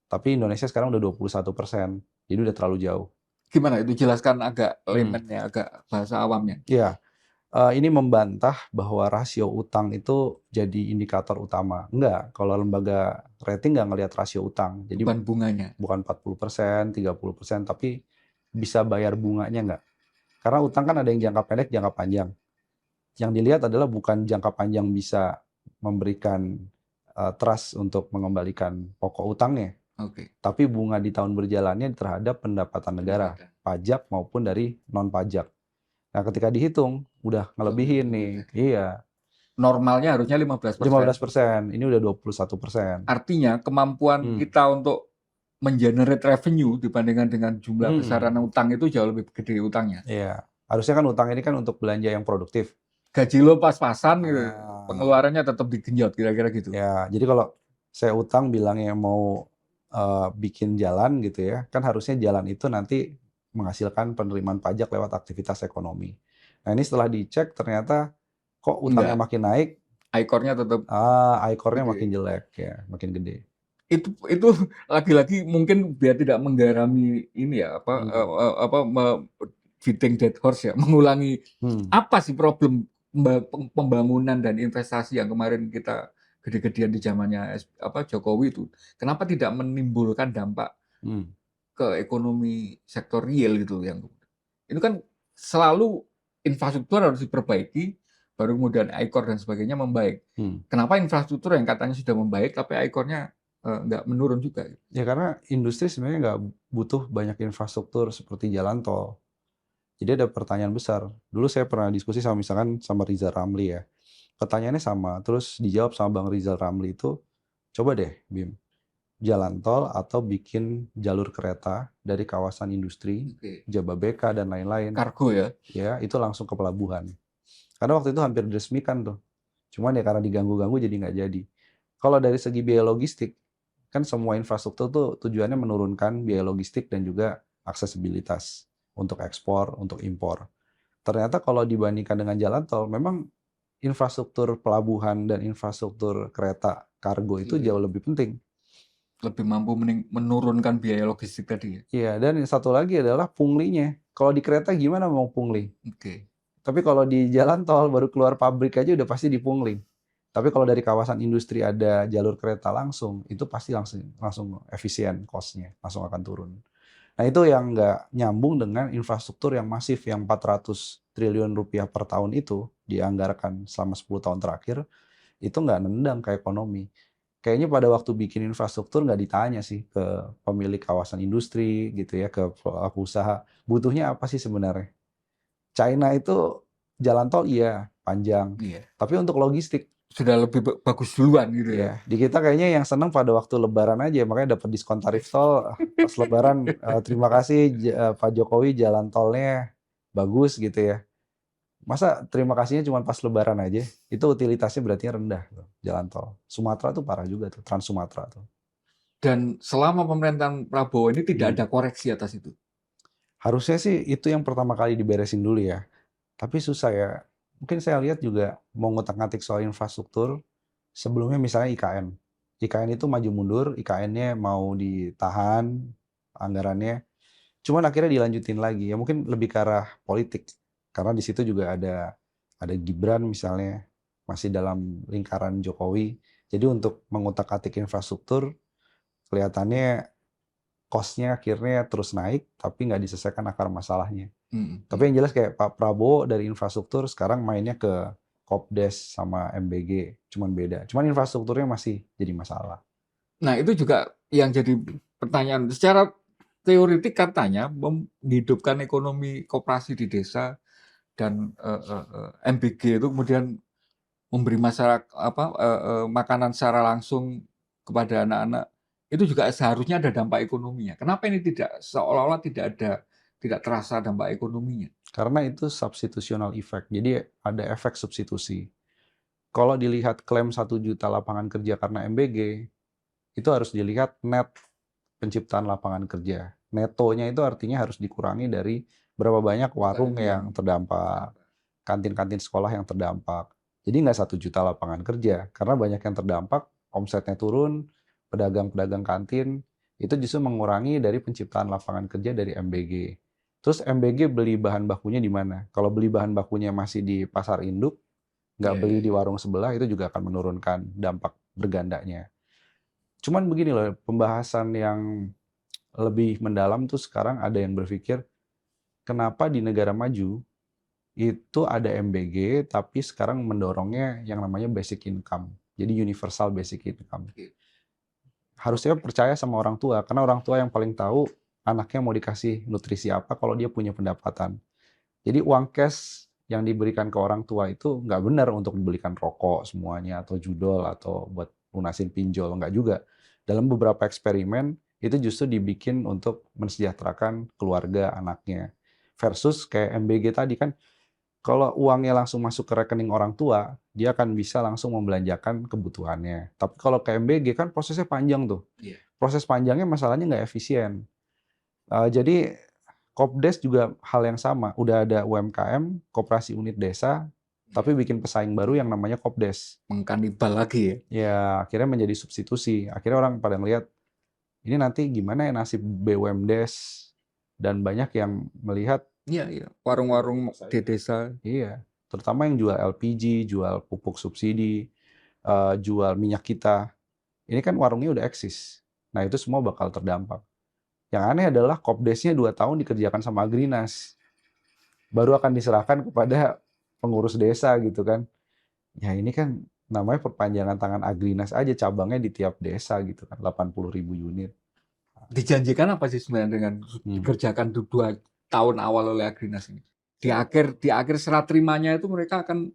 Tapi Indonesia sekarang udah 21%. Jadi udah terlalu jauh. Gimana itu? Jelaskan agak Hmm. laymannya, agak bahasa awamnya. Ya, ini membantah bahwa rasio utang itu jadi indikator utama. Enggak, kalau lembaga rating nggak ngelihat rasio utang. Jadi Beban bunganya. bukan 40%, 30%, tapi bisa bayar bunganya nggak. Karena utang kan ada yang jangka pendek, jangka panjang. Yang dilihat adalah bukan jangka panjang bisa memberikan trust untuk mengembalikan pokok utangnya, Oke. tapi bunga di tahun berjalannya terhadap pendapatan negara, Pendapatan. pajak maupun dari non-pajak. Nah, ketika dihitung, udah ngelebihin nih. Iya, Normalnya harusnya 15%. 15%, ini udah 21%. Artinya kemampuan Hmm. kita untuk mengenerate revenue dibandingkan dengan jumlah besaran utang itu jauh lebih gede utangnya. Iya, harusnya kan utang ini kan untuk belanja yang produktif. Gaji lo pas-pasan gitu, Ah, pengeluarannya tetap digenjot kira-kira gitu. ya, jadi kalau saya utang bilangnya mau bikin jalan gitu ya, kan harusnya jalan itu nanti menghasilkan penerimaan pajak lewat aktivitas ekonomi. Nah ini setelah dicek ternyata kok utangnya Enggak, makin naik, ICOR-nya tetap ICOR-nya gede. makin jelek ya, makin gede. Itu lagi-lagi mungkin biar tidak menggarami ini ya beating dead horse ya, mengulangi Hmm. apa sih problem pembangunan dan investasi yang kemarin kita gede-gedean di zamannya Jokowi itu, kenapa tidak menimbulkan dampak Hmm. ke ekonomi sektor real gitu yang itu kan selalu infrastruktur harus diperbaiki baru kemudian ICOR dan sebagainya membaik. Hmm. Kenapa infrastruktur yang katanya sudah membaik tapi ICOR-nya nggak menurun juga? Ya karena industri sebenarnya nggak butuh banyak infrastruktur seperti jalan tol. Jadi ada pertanyaan besar. Dulu saya pernah diskusi sama misalkan sama Rizal Ramli ya. Pertanyaannya sama, terus dijawab sama Bang Rizal Ramli itu, coba deh Bim, jalan tol atau bikin jalur kereta dari kawasan industri, Oke. Jababeka dan lain-lain, Kargo ya. ya itu langsung ke pelabuhan. Karena waktu itu hampir diresmikan tuh. Cuman ya karena diganggu-ganggu jadi nggak jadi. Kalau dari segi biaya logistik, kan semua infrastruktur tuh tujuannya menurunkan biaya logistik dan juga aksesibilitas untuk ekspor, untuk impor. Ternyata kalau dibandingkan dengan jalan tol, memang infrastruktur pelabuhan dan infrastruktur kereta kargo itu jauh lebih penting. Lebih mampu menurunkan biaya logistik tadi ya. Iya, dan yang satu lagi adalah punglinya. Kalau di kereta gimana mau pungli? Oke. Tapi kalau di jalan tol baru keluar pabrik aja udah pasti dipungli. Tapi kalau dari kawasan industri ada jalur kereta langsung, itu pasti langsung efisien cost-nya, langsung akan turun. Nah itu yang nggak nyambung dengan infrastruktur yang masif, yang 400 triliun rupiah per tahun itu dianggarkan selama 10 tahun terakhir, itu nggak nendang ke ekonomi. Kayaknya pada waktu bikin infrastruktur nggak ditanya sih ke pemilik kawasan industri gitu ya, ke pelaku usaha, butuhnya apa sih sebenarnya? China itu jalan tol iya, panjang. Iya. Tapi untuk logistik, Sudah lebih bagus duluan gitu ya. ya di kita kayaknya yang seneng pada waktu lebaran aja, makanya dapat diskon tarif tol pas lebaran, terima kasih Pak Jokowi jalan tolnya bagus gitu ya. Masa terima kasihnya cuma pas lebaran aja? Itu utilitasnya berarti rendah tuh, jalan tol. Sumatera tuh parah juga tuh, Trans Sumatera tuh. Dan selama pemerintahan Prabowo ini tidak Hmm. ada koreksi atas itu. Harusnya sih itu yang pertama kali diberesin dulu ya. Tapi susah ya. Mungkin saya lihat juga mau ngotak-ngatik soal infrastruktur, sebelumnya misalnya IKN. IKN itu maju mundur, IKN-nya mau ditahan anggarannya. Cuman akhirnya dilanjutin lagi. Ya mungkin lebih ke arah politik. Karena di situ juga ada Gibran misalnya masih dalam lingkaran Jokowi. Jadi untuk mengotak-atik infrastruktur kelihatannya cost-nya akhirnya terus naik, tapi nggak diselesaikan akar masalahnya. Hmm. Tapi yang jelas kayak Pak Prabowo dari infrastruktur sekarang mainnya ke Kopdes sama MBG, cuman beda. Cuman infrastrukturnya masih jadi masalah. Nah, itu juga yang jadi pertanyaan. Secara teoretik katanya menghidupkan ekonomi koperasi di desa dan MBG itu kemudian memberi masyarakat makanan secara langsung kepada anak-anak, itu juga seharusnya ada dampak ekonominya. Kenapa ini tidak seolah-olah tidak terasa dampak ekonominya? Karena itu substitutional effect, jadi ada efek substitusi. Kalau dilihat klaim 1 juta lapangan kerja karena MBG, itu harus dilihat net penciptaan lapangan kerja. Netonya itu artinya harus dikurangi dari berapa banyak warung yang terdampak, kantin-kantin sekolah yang terdampak. Jadi nggak 1 juta lapangan kerja, karena banyak yang terdampak, omsetnya turun, pedagang-pedagang kantin, itu justru mengurangi dari penciptaan lapangan kerja dari MBG. Terus MBG beli bahan bakunya di mana? Kalau beli bahan bakunya masih di pasar induk, nggak beli di warung sebelah, itu juga akan menurunkan dampak bergandanya. Cuman begini loh, pembahasan yang lebih mendalam tuh sekarang ada yang berpikir, kenapa di negara maju itu ada MBG, tapi sekarang mendorongnya yang namanya basic income. Jadi universal basic income. Harusnya percaya sama orang tua, karena orang tua yang paling tahu anaknya mau dikasih nutrisi apa kalau dia punya pendapatan. Jadi uang cash yang diberikan ke orang tua itu nggak benar untuk membelikan rokok semuanya, atau judol, atau buat lunasin pinjol, nggak juga. Dalam beberapa eksperimen, itu justru dibikin untuk mensejahterakan keluarga anaknya. Versus kayak MBG tadi kan, kalau uangnya langsung masuk ke rekening orang tua, dia akan bisa langsung membelanjakan kebutuhannya. Tapi kalau ke MBG kan prosesnya panjang tuh. Proses panjangnya masalahnya nggak efisien. Jadi Kopdes juga hal yang sama. Udah ada UMKM, Koperasi Unit Desa, tapi bikin pesaing baru yang namanya Kopdes. Mengkanibal lagi ya? Ya, akhirnya menjadi substitusi. Akhirnya orang pada ngelihat, ini nanti gimana ya nasib BUMDes, dan banyak yang melihat, Iya, warung-warung di desa. iya, terutama yang jual LPG, jual pupuk subsidi, jual minyak kita. Ini kan warungnya udah eksis. Nah, itu semua bakal terdampak. Yang aneh adalah Kopdesnya 2 tahun dikerjakan sama Agrinas. Baru akan diserahkan kepada pengurus desa gitu kan. Ya ini kan namanya perpanjangan tangan Agrinas aja, cabangnya di tiap desa gitu kan, 80.000 unit. Dijanjikan apa sih sebenarnya dengan dikerjakan 2 tahun awal oleh Agrinas ini? Di akhir serah terimanya itu mereka akan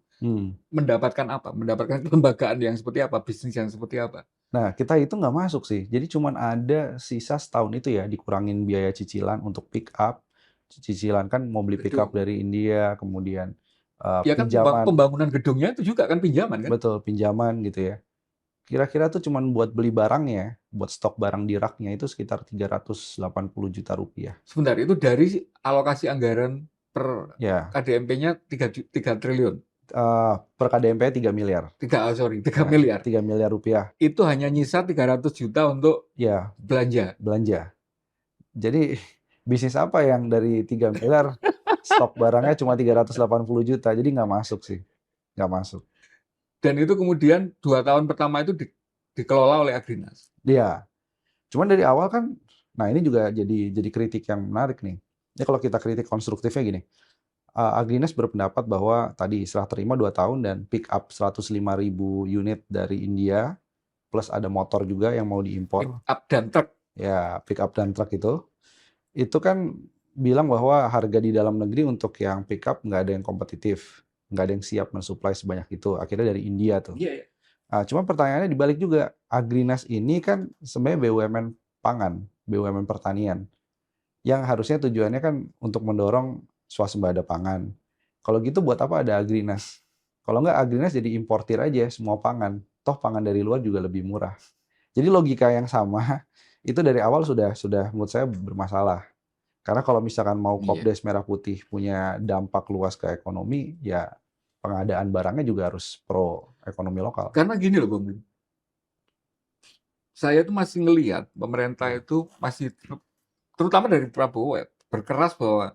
mendapatkan apa? Mendapatkan kelembagaan yang seperti apa? Bisnis yang seperti apa? Nah, kita itu nggak masuk sih. Jadi cuman ada sisa setahun itu ya, dikurangin biaya cicilan untuk pick up. Cicilan kan mau beli pick up dari India, kemudian Ya kan pinjaman. pembangunan gedungnya itu juga kan pinjaman kan? Betul, pinjaman gitu ya. Kira-kira tuh cuman buat beli barangnya, buat stok barang di raknya itu sekitar 380 juta rupiah. Sebentar, itu dari alokasi anggaran per Ya, KDMP-nya 3 triliun. per KDMP 3 miliar. 3 Ya, miliar. 3 miliar rupiah. Itu hanya nyisa 300 juta untuk Ya, belanja. Jadi bisnis apa yang dari 3 miliar stok barangnya cuma 380 juta, jadi nggak masuk sih. Nggak masuk. Dan itu kemudian 2 tahun pertama itu dikelola oleh Agrinas. Iya. Cuman dari awal kan, nah ini juga jadi kritik yang menarik nih. Ya kalau kita kritik konstruktifnya gini, Agrinas berpendapat bahwa tadi serah terima 2 tahun dan pick up 105.000 unit dari India, plus ada motor juga yang mau diimpor. Pick up dan truk. Ya, pick up dan truk itu kan bilang bahwa harga di dalam negeri untuk yang pick up nggak ada yang kompetitif, nggak ada yang siap mensuplai sebanyak itu. Akhirnya dari India tuh. Iya. Nah, cuma pertanyaannya dibalik juga, Agrinas ini kan sebenarnya BUMN pangan, BUMN pertanian, yang harusnya tujuannya kan untuk mendorong swasembada pangan. Kalau gitu buat apa ada Agrinas? Kalau nggak Agrinas jadi importir aja semua pangan, toh pangan dari luar juga lebih murah. Jadi logika yang sama itu dari awal sudah menurut saya bermasalah. Karena kalau misalkan mau Kopdes Merah Putih punya dampak luas ke ekonomi, ya pengadaan barangnya juga harus pro ekonomi lokal. Karena gini loh Bung, saya tuh masih ngelihat pemerintah itu masih, terutama dari Prabowo, berkeras bahwa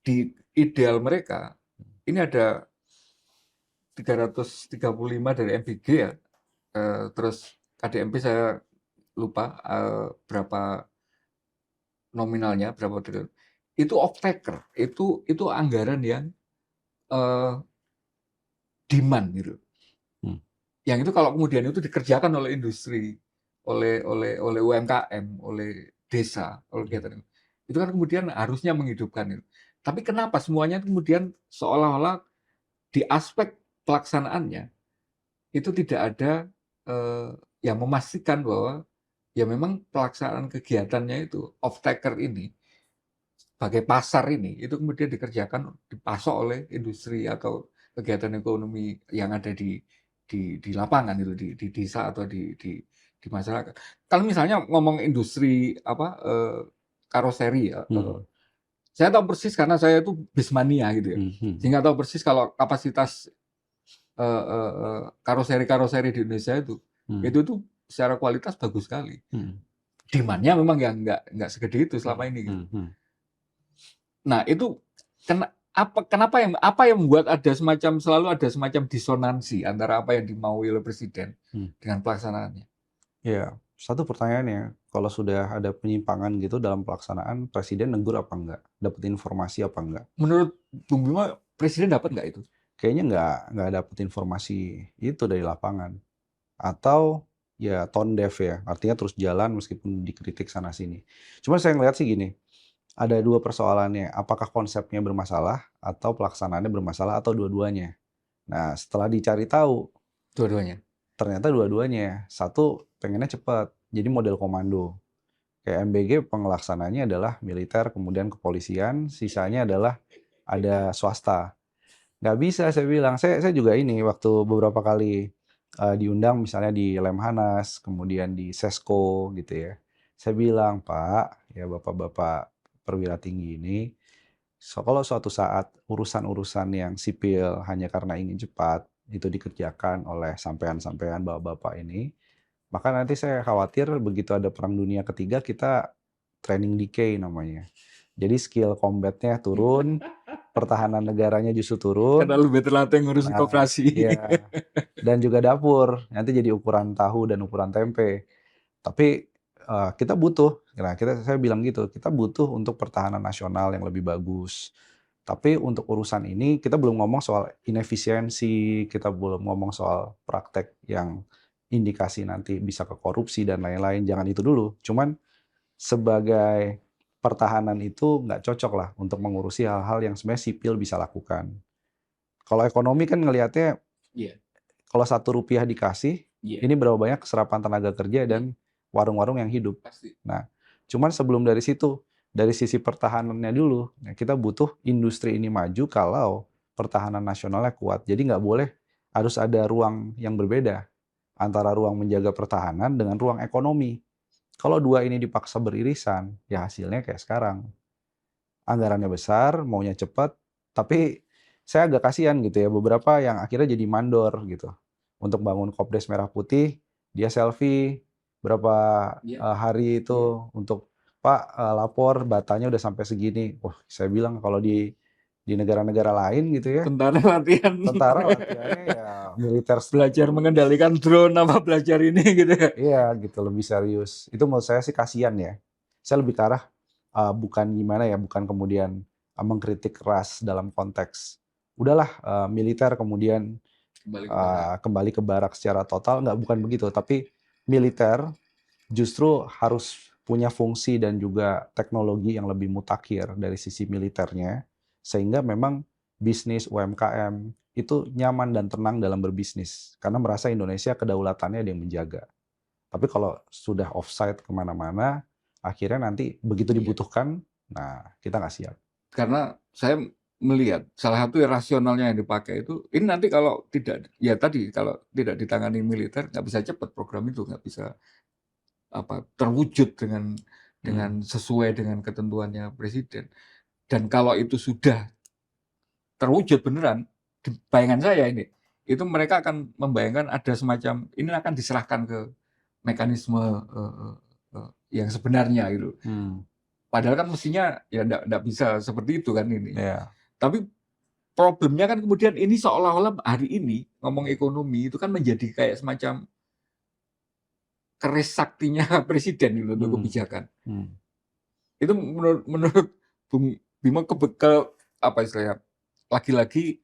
di ideal mereka ini ada 335 dari MBG ya, terus KDMP saya lupa berapa nominalnya berapa triliun, itu off taker, itu anggaran yang demand gitu. Hmm. Yang itu kalau kemudian itu dikerjakan oleh industri, oleh UMKM, oleh desa, oleh kegiatan itu kan kemudian harusnya menghidupkan itu. Tapi kenapa semuanya kemudian seolah-olah di aspek pelaksanaannya itu tidak ada yang memastikan bahwa ya memang pelaksanaan kegiatannya itu off taker ini sebagai pasar ini itu kemudian dikerjakan dipasok oleh industri atau kegiatan ekonomi yang ada di lapangan itu di desa atau di masyarakat. Kalau misalnya ngomong industri apa karoseri ya, saya tahu persis karena saya itu bismania gitu ya, sehingga tahu persis kalau kapasitas karoseri-karoseri di Indonesia itu tuh secara kualitas bagus sekali. Demand-nya memang yang nggak segede itu selama ini gitu. Nah, itu apa yang membuat selalu ada semacam disonansi antara apa yang dimaui oleh presiden dengan pelaksanaannya? Ya, satu pertanyaannya, kalau sudah ada penyimpangan gitu dalam pelaksanaan, presiden negur apa enggak? Dapat informasi apa enggak? Menurut Bung Bima, presiden dapat nggak itu? Kayaknya nggak dapat informasi itu dari lapangan. Atau ya tone deaf ya, artinya terus jalan meskipun dikritik sana sini. Cuma saya ngeliat sih gini, ada dua persoalannya, apakah konsepnya bermasalah atau pelaksanaannya bermasalah atau dua-duanya. Nah, setelah dicari tahu, Dua-duanya. ternyata dua-duanya. Satu pengennya cepat, jadi model komando. Kayak MBG pengelaksananya adalah militer, kemudian kepolisian, sisanya adalah ada swasta. Nggak bisa saya bilang, saya juga ini waktu beberapa kali diundang misalnya di Lemhanas, kemudian di Sesko gitu ya. Saya bilang, Pak, ya Bapak-Bapak perwira tinggi ini, kalau suatu saat urusan-urusan yang sipil hanya karena ingin cepat, itu dikerjakan oleh sampean-sampean bapak-bapak ini, maka nanti saya khawatir begitu ada perang dunia ketiga kita training decay namanya. Jadi skill combat-nya turun, pertahanan negaranya justru turun. Karena lebih terlatih ngurusi Nah, koperasi. iya. Dan juga dapur, nanti jadi ukuran tahu dan ukuran tempe. Tapi kita butuh, nah saya bilang gitu, kita butuh untuk pertahanan nasional yang lebih bagus. Tapi untuk urusan ini kita belum ngomong soal inefisiensi, kita belum ngomong soal praktek yang indikasi nanti bisa ke korupsi dan lain-lain. Jangan itu dulu. Cuman sebagai pertahanan itu nggak cocok lah untuk mengurusi hal-hal yang sebenarnya sipil bisa lakukan. Kalau ekonomi kan ngelihatnya, kalau Rp1 dikasih, ini berapa banyak serapan tenaga kerja dan warung-warung yang hidup. Pasti. Nah, cuman sebelum dari situ, dari sisi pertahanannya dulu, kita butuh industri ini maju kalau pertahanan nasionalnya kuat. Jadi nggak boleh, harus ada ruang yang berbeda antara ruang menjaga pertahanan dengan ruang ekonomi. Kalau dua ini dipaksa beririsan, ya hasilnya kayak sekarang. Anggarannya besar, maunya cepat, tapi saya agak kasihan gitu ya, beberapa yang akhirnya jadi mandor gitu. Untuk bangun Kopdes Merah Putih, dia selfie berapa hari itu untuk Pak lapor batanya udah sampai segini. Wah, saya bilang kalau di negara-negara lain gitu ya, Tentara latihannya ya militer belajar mengendalikan drone apa belajar ini gitu ya. Iya gitu, lebih serius. Itu menurut saya sih kasihan ya. Saya lebih ke arah bukan gimana ya, bukan kemudian mengkritik keras dalam konteks udahlah militer kemudian kembali ke barak secara total, nggak, bukan begitu. Tapi militer justru harus punya fungsi dan juga teknologi yang lebih mutakhir dari sisi militernya, sehingga memang bisnis UMKM itu nyaman dan tenang dalam berbisnis, karena merasa Indonesia kedaulatannya ada yang menjaga. Tapi kalau sudah offside kemana-mana, akhirnya nanti begitu dibutuhkan, nah kita nggak siap. Karena saya melihat salah satu rasionalnya yang dipakai itu, ini nanti kalau tidak, ya tadi kalau tidak ditangani militer nggak bisa cepat program itu, nggak bisa terwujud dengan sesuai dengan ketentuannya presiden. Dan kalau itu sudah terwujud beneran, bayangan saya ini, itu mereka akan membayangkan ada semacam ini akan diserahkan ke mekanisme yang sebenarnya gitu. Padahal kan mestinya ya enggak bisa seperti itu kan ini. Yeah. Tapi problemnya kan kemudian ini seolah-olah hari ini ngomong ekonomi itu kan menjadi kayak semacam keris saktinya presiden gitu untuk kebijakan. Itu menurut Bung Bimo apa istilahnya? Lagi-lagi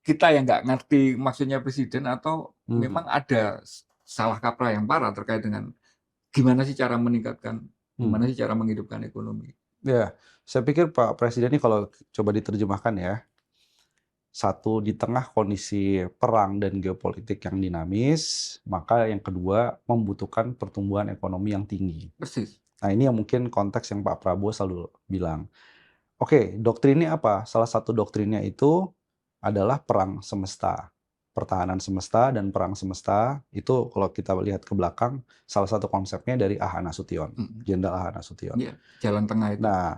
kita yang nggak ngerti maksudnya presiden atau memang ada salah kaprah yang parah terkait dengan gimana sih cara meningkatkan, gimana sih cara menghidupkan ekonomi. Ya, saya pikir Pak Presiden ini kalau coba diterjemahkan ya, satu di tengah kondisi perang dan geopolitik yang dinamis, maka yang kedua membutuhkan pertumbuhan ekonomi yang tinggi. Persis. Nah ini yang mungkin konteks yang Pak Prabowo selalu bilang. Oke, doktrinnya apa? Salah satu doktrinnya itu adalah perang semesta. Pertahanan semesta dan perang semesta itu kalau kita lihat ke belakang, salah satu konsepnya dari A.H. Nasution, Jenderal A.H. Nasution. Iya, jalan tengah itu. Nah,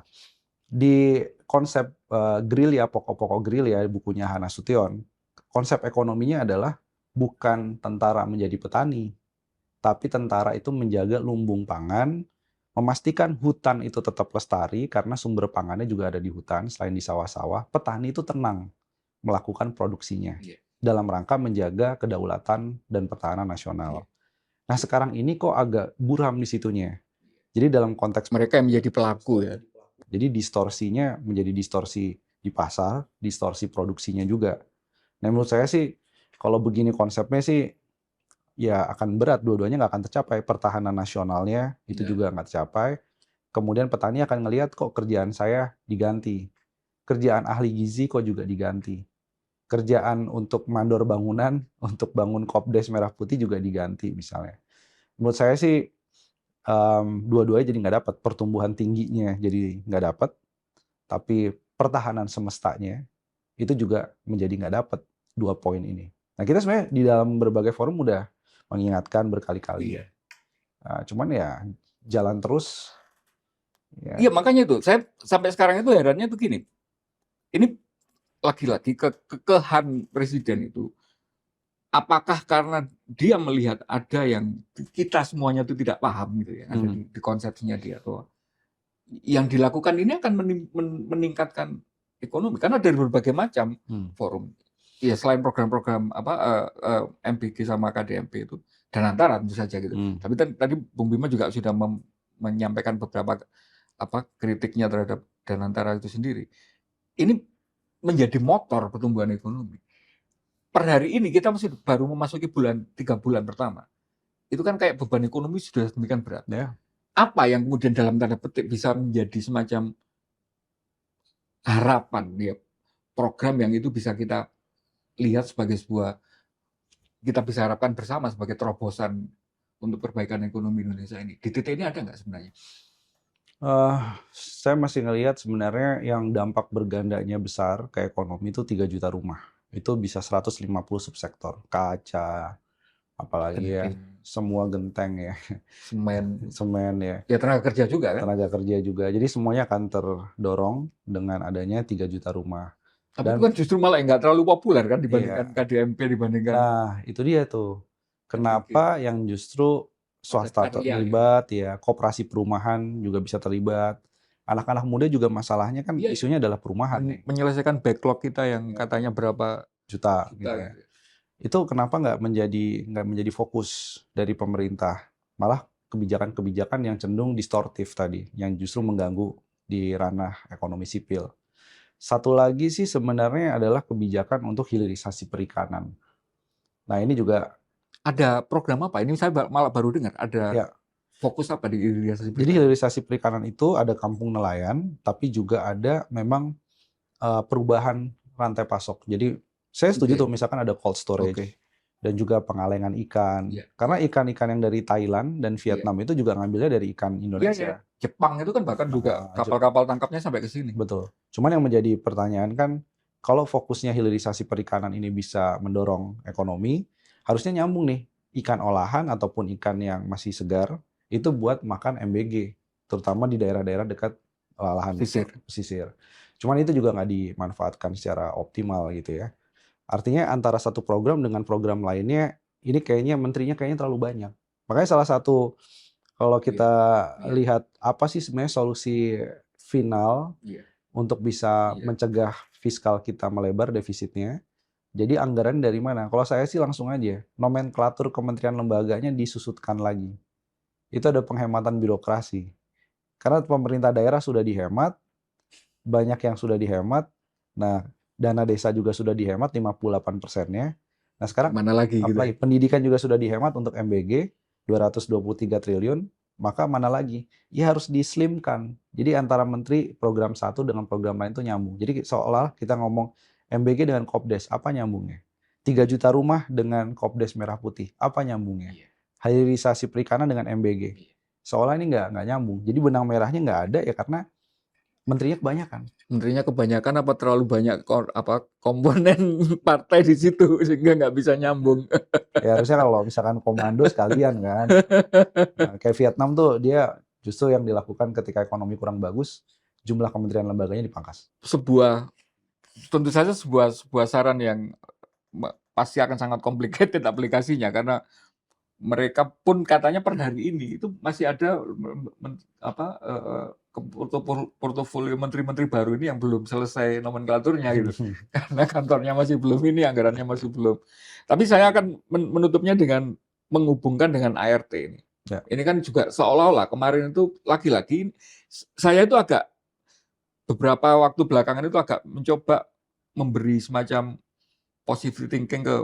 di konsep gerilya, pokok-pokok gerilya bukunya A.H. Nasution, konsep ekonominya adalah bukan tentara menjadi petani, tapi tentara itu menjaga lumbung pangan, memastikan hutan itu tetap lestari karena sumber pangannya juga ada di hutan selain di sawah-sawah. Petani itu tenang melakukan produksinya dalam rangka menjaga kedaulatan dan pertahanan nasional. Nah sekarang ini kok agak buram di situnya. Jadi dalam konteks mereka yang menjadi pelaku ya. Jadi distorsinya menjadi distorsi di pasar, distorsi produksinya juga. Nah menurut saya sih kalau begini konsepnya sih ya akan berat, dua-duanya nggak akan tercapai. Pertahanan nasionalnya itu juga nggak tercapai. Kemudian petani akan ngelihat kok kerjaan saya diganti. Kerjaan ahli gizi kok juga diganti. Kerjaan untuk mandor bangunan, untuk bangun Kopdes Merah Putih juga diganti misalnya. Menurut saya sih dua-duanya jadi nggak dapat. Pertumbuhan tingginya jadi nggak dapat. Tapi pertahanan semestanya itu juga menjadi nggak dapat 2 poin ini. Nah kita sebenarnya di dalam berbagai forum udah mengingatkan berkali-kali. Nah, cuman ya jalan terus. Ya. Iya makanya itu saya sampai sekarang itu herannya tuh gini. Ini lagi-lagi kekehan presiden itu. Apakah karena dia melihat ada yang kita semuanya itu tidak paham gitu ya, ada di konsepsinya dia atau yang dilakukan ini akan meningkatkan ekonomi karena dari berbagai macam forum. Ya selain program-program MBG sama KDMP itu dan antara tentu saja gitu. Tapi tadi Bung Bima juga sudah menyampaikan beberapa kritiknya terhadap dan antara itu sendiri. Ini menjadi motor pertumbuhan ekonomi. Per hari ini kita masih baru memasuki 3 bulan pertama. Itu kan kayak beban ekonomi sudah demikian berat. Ya. Apa yang kemudian dalam tanda petik bisa menjadi semacam harapan ya, program yang itu bisa kita lihat sebagai sebuah, kita bisa harapkan bersama sebagai terobosan untuk perbaikan ekonomi Indonesia ini. Di titik ini ada nggak sebenarnya? Saya masih ngelihat sebenarnya yang dampak bergandanya besar ke ekonomi itu 3 juta rumah. Itu bisa 150 subsektor. Kaca, apalagi ya, semua genteng ya. Semen ya. Ya tenaga kerja juga kan? Tenaga kerja juga. Jadi semuanya akan terdorong dengan adanya 3 juta rumah. Tapi itu kan justru malah nggak terlalu populer kan dibandingkan KDMP, dibandingkan. Nah, itu dia tuh. Kenapa yang justru swasta terlibat ya, koperasi perumahan juga bisa terlibat. Anak-anak muda juga masalahnya kan isunya adalah perumahan nih. Menyelesaikan backlog kita yang katanya berapa juta gitu ya. Itu kenapa nggak menjadi fokus dari pemerintah? Malah kebijakan-kebijakan yang cenderung distortif tadi, yang justru mengganggu di ranah ekonomi sipil. Satu lagi sih sebenarnya adalah kebijakan untuk hilirisasi perikanan. Nah ini juga ada program apa? Ini saya malah baru dengar ada fokus apa di hilirisasi perikanan? Jadi hilirisasi perikanan itu ada kampung nelayan, tapi juga ada memang perubahan rantai pasok. Jadi saya setuju tuh misalkan ada cold storage dan juga pengalengan ikan. Karena ikan-ikan yang dari Thailand dan Vietnam itu juga ngambilnya dari ikan Indonesia. Jepang itu kan bahkan juga kapal-kapal tangkapnya sampai ke sini. Betul. Cuman yang menjadi pertanyaan kan, kalau fokusnya hilirisasi perikanan ini bisa mendorong ekonomi, harusnya nyambung nih ikan olahan ataupun ikan yang masih segar itu buat makan MBG, terutama di daerah-daerah dekat lahan pesisir. Cuman itu juga nggak dimanfaatkan secara optimal gitu ya. Artinya antara satu program dengan program lainnya, ini kayaknya menterinya terlalu banyak. Makanya salah satu kalau kita lihat apa sih sebenarnya solusi final untuk bisa mencegah fiskal kita melebar defisitnya. Jadi anggaran dari mana? Kalau saya sih langsung aja, nomenklatur kementerian lembaganya disusutkan lagi. Itu ada penghematan birokrasi. Karena pemerintah daerah sudah dihemat, banyak yang sudah dihemat. Nah, dana desa juga sudah dihemat 58%-nya. Nah, sekarang Mana lagi gitu. apalagi pendidikan juga sudah dihemat untuk MBG 223 triliun, maka mana lagi? Ya harus dislimkan. Jadi antara menteri program satu dengan program lain itu nyambung. Jadi seolah kita ngomong MBG dengan Kopdes, apa nyambungnya? 3 juta rumah dengan Kopdes Merah Putih, apa nyambungnya? Iya. Hilirisasi perikanan dengan MBG. Seolah ini nggak nyambung. Jadi benang merahnya nggak ada ya karena menterinya kebanyakan. Menterinya kebanyakan apa terlalu banyak komponen partai di situ sehingga nggak bisa nyambung. Ya harusnya kalau misalkan komando sekalian kan. Nah, kayak Vietnam tuh dia justru yang dilakukan ketika ekonomi kurang bagus, jumlah kementerian lembaganya dipangkas. Tentu saja sebuah saran yang pasti akan sangat complicated aplikasinya karena mereka pun katanya per hari ini itu masih ada portofolio menteri-menteri baru ini yang belum selesai nomenklaturnya gitu. Karena kantornya masih belum ini, anggarannya masih belum. Tapi saya akan menutupnya dengan menghubungkan dengan ART ini. Ya. Ini kan juga seolah-olah kemarin itu lagi-lagi saya itu agak beberapa waktu belakangan itu agak mencoba memberi semacam positive thinking ke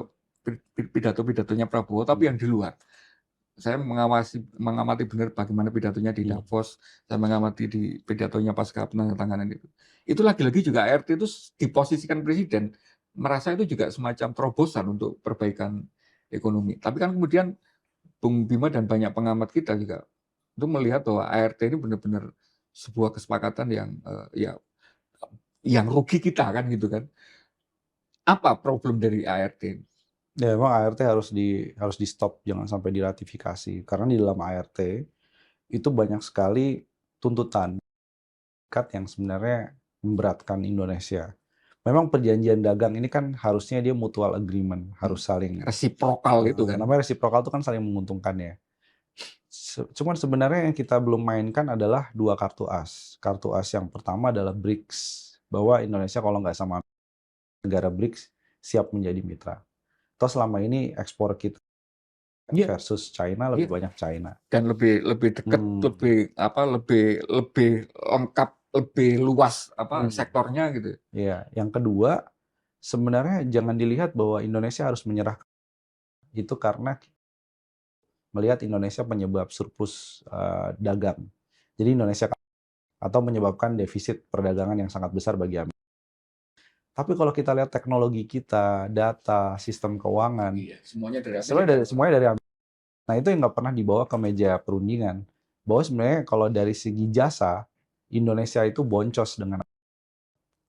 pidato-pidatonya Prabowo, tapi yang di luar. Saya mengamati benar bagaimana pidatonya di Davos, saya mengamati di pidatonya pasca penandatanganan itu. Itu lagi-lagi juga ART itu diposisikan presiden merasa itu juga semacam terobosan untuk perbaikan ekonomi. Tapi kan kemudian Bung Bima dan banyak pengamat kita juga itu melihat bahwa ART ini benar-benar sebuah kesepakatan yang rugi kita kan gitu kan. Apa problem dari ART ini? Ya memang ART harus di stop, jangan sampai diratifikasi karena di dalam ART itu banyak sekali tuntutan yang sebenarnya memberatkan Indonesia. Memang perjanjian dagang ini kan harusnya dia mutual agreement, harus saling resiprokal itu kan. Namanya resiprokal itu kan saling menguntungkan ya. Cuman sebenarnya yang kita belum mainkan adalah dua kartu as. Kartu as yang pertama adalah BRICS, bahwa Indonesia kalau nggak sama negara BRICS siap menjadi mitra. Toh selama ini ekspor kita versus China lebih banyak China. Dan lebih dekat, lebih lengkap, lebih luas sektornya gitu. Iya, yang kedua sebenarnya jangan dilihat bahwa Indonesia harus menyerah itu karena melihat Indonesia penyebab surplus dagang. Jadi Indonesia atau menyebabkan defisit perdagangan yang sangat besar bagi Amerika. Tapi kalau kita lihat teknologi kita, data, sistem keuangan, semuanya dari Amerika. Nah itu yang nggak pernah dibawa ke meja perundingan. Bahwa sebenarnya kalau dari segi jasa, Indonesia itu boncos dengan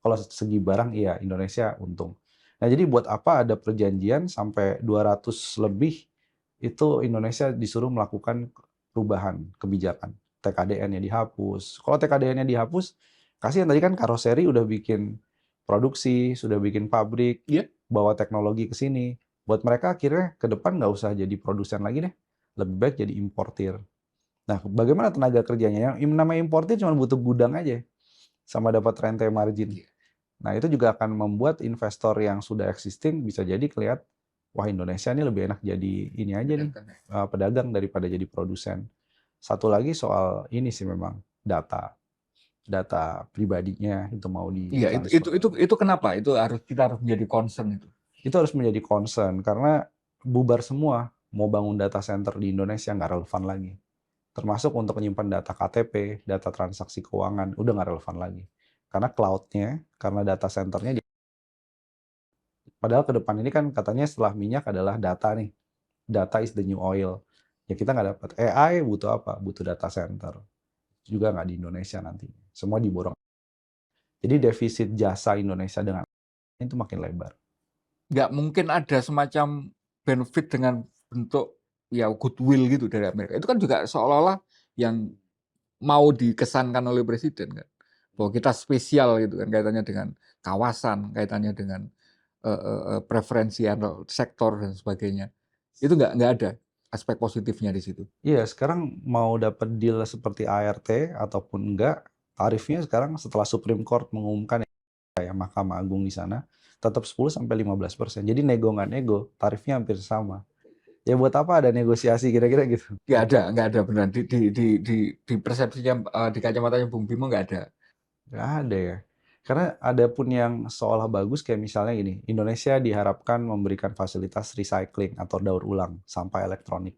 kalau segi barang, iya Indonesia untung. Nah jadi buat apa ada perjanjian sampai 200 lebih itu Indonesia disuruh melakukan perubahan kebijakan. TKDN-nya dihapus. Kalau TKDN-nya dihapus, kasihan tadi kan karoseri udah bikin produksi, sudah bikin pabrik, bawa teknologi ke sini. Buat mereka akhirnya ke depan nggak usah jadi produsen lagi deh. Lebih baik jadi importir. Nah, bagaimana tenaga kerjanya? Yang namanya importir cuma butuh gudang aja. Sama dapat rantai margin. Nah, itu juga akan membuat investor yang sudah existing bisa jadi kelihatan, wah Indonesia ini lebih enak jadi ini aja nih, pedagang daripada jadi produsen. Satu lagi soal ini sih memang data pribadinya itu mau di itu kenapa kita harus menjadi concern itu harus menjadi concern karena bubar semua mau bangun data center di Indonesia nggak relevan lagi, termasuk untuk menyimpan data KTP, data transaksi keuangan udah nggak relevan lagi karena cloud-nya, karena data centernya padahal ke depan ini kan katanya setelah minyak adalah data nih, data is the new oil. Ya kita nggak dapat AI, butuh apa? Butuh data center. Juga nggak di Indonesia nanti. Semua diborong. Jadi defisit jasa Indonesia dengan itu makin lebar. Nggak mungkin ada semacam benefit dengan bentuk goodwill gitu dari Amerika. Itu kan juga seolah-olah yang mau dikesankan oleh presiden kan, bahwa kita spesial gitu kan, kaitannya dengan kawasan, kaitannya dengan preferensi sektor dan sebagainya. Itu nggak ada aspek positifnya di situ. Iya, sekarang mau dapat deal seperti ART ataupun enggak, tarifnya sekarang setelah Supreme Court mengumumkan ya Mahkamah Agung di sana tetap 10-15%. Jadi nego nggak nego, tarifnya hampir sama. Ya buat apa ada negosiasi kira-kira gitu? Nggak ada beneran di persepsinya di kacamatanya Bung Bimo nggak ada. Nggak ada ya. Karena ada pun yang seolah bagus kayak misalnya gini, Indonesia diharapkan memberikan fasilitas recycling atau daur ulang sampah elektronik.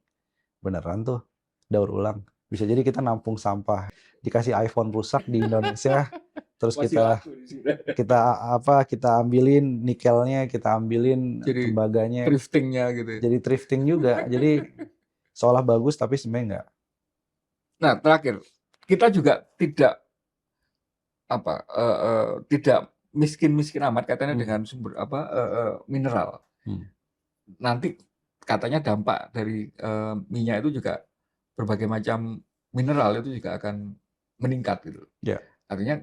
Beneran tuh daur ulang. Bisa jadi kita nampung sampah, dikasih iPhone rusak di Indonesia, terus Masih kita laku di sini. kita kita ambilin nikelnya, kita ambilin Jadi tembaganya, thriftingnya gitu. jadi thrifting juga. Jadi seolah bagus tapi sebenarnya enggak. Nah terakhir kita juga tidak miskin amat katanya Hmm. dengan sumber mineral. Hmm. Nanti katanya dampak dari minyak itu juga berbagai macam mineral itu juga akan meningkat gitu. Ya. Artinya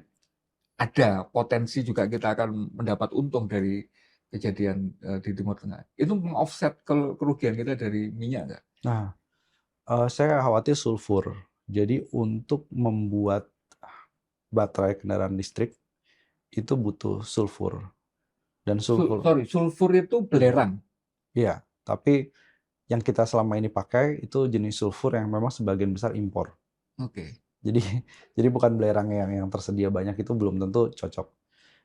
ada potensi juga kita akan mendapat untung dari kejadian di Timur Tengah. Itu meng-offset kerugian kita dari minyak nggak? Nah, saya khawatir sulfur. Jadi untuk membuat baterai kendaraan listrik itu butuh sulfur. Dan sulfur, Sulfur itu belerang. iya. Tapi yang kita selama ini pakai itu jenis sulfur yang memang sebagian besar impor. Oke. Jadi jadi bukan belerang yang tersedia banyak itu belum tentu cocok.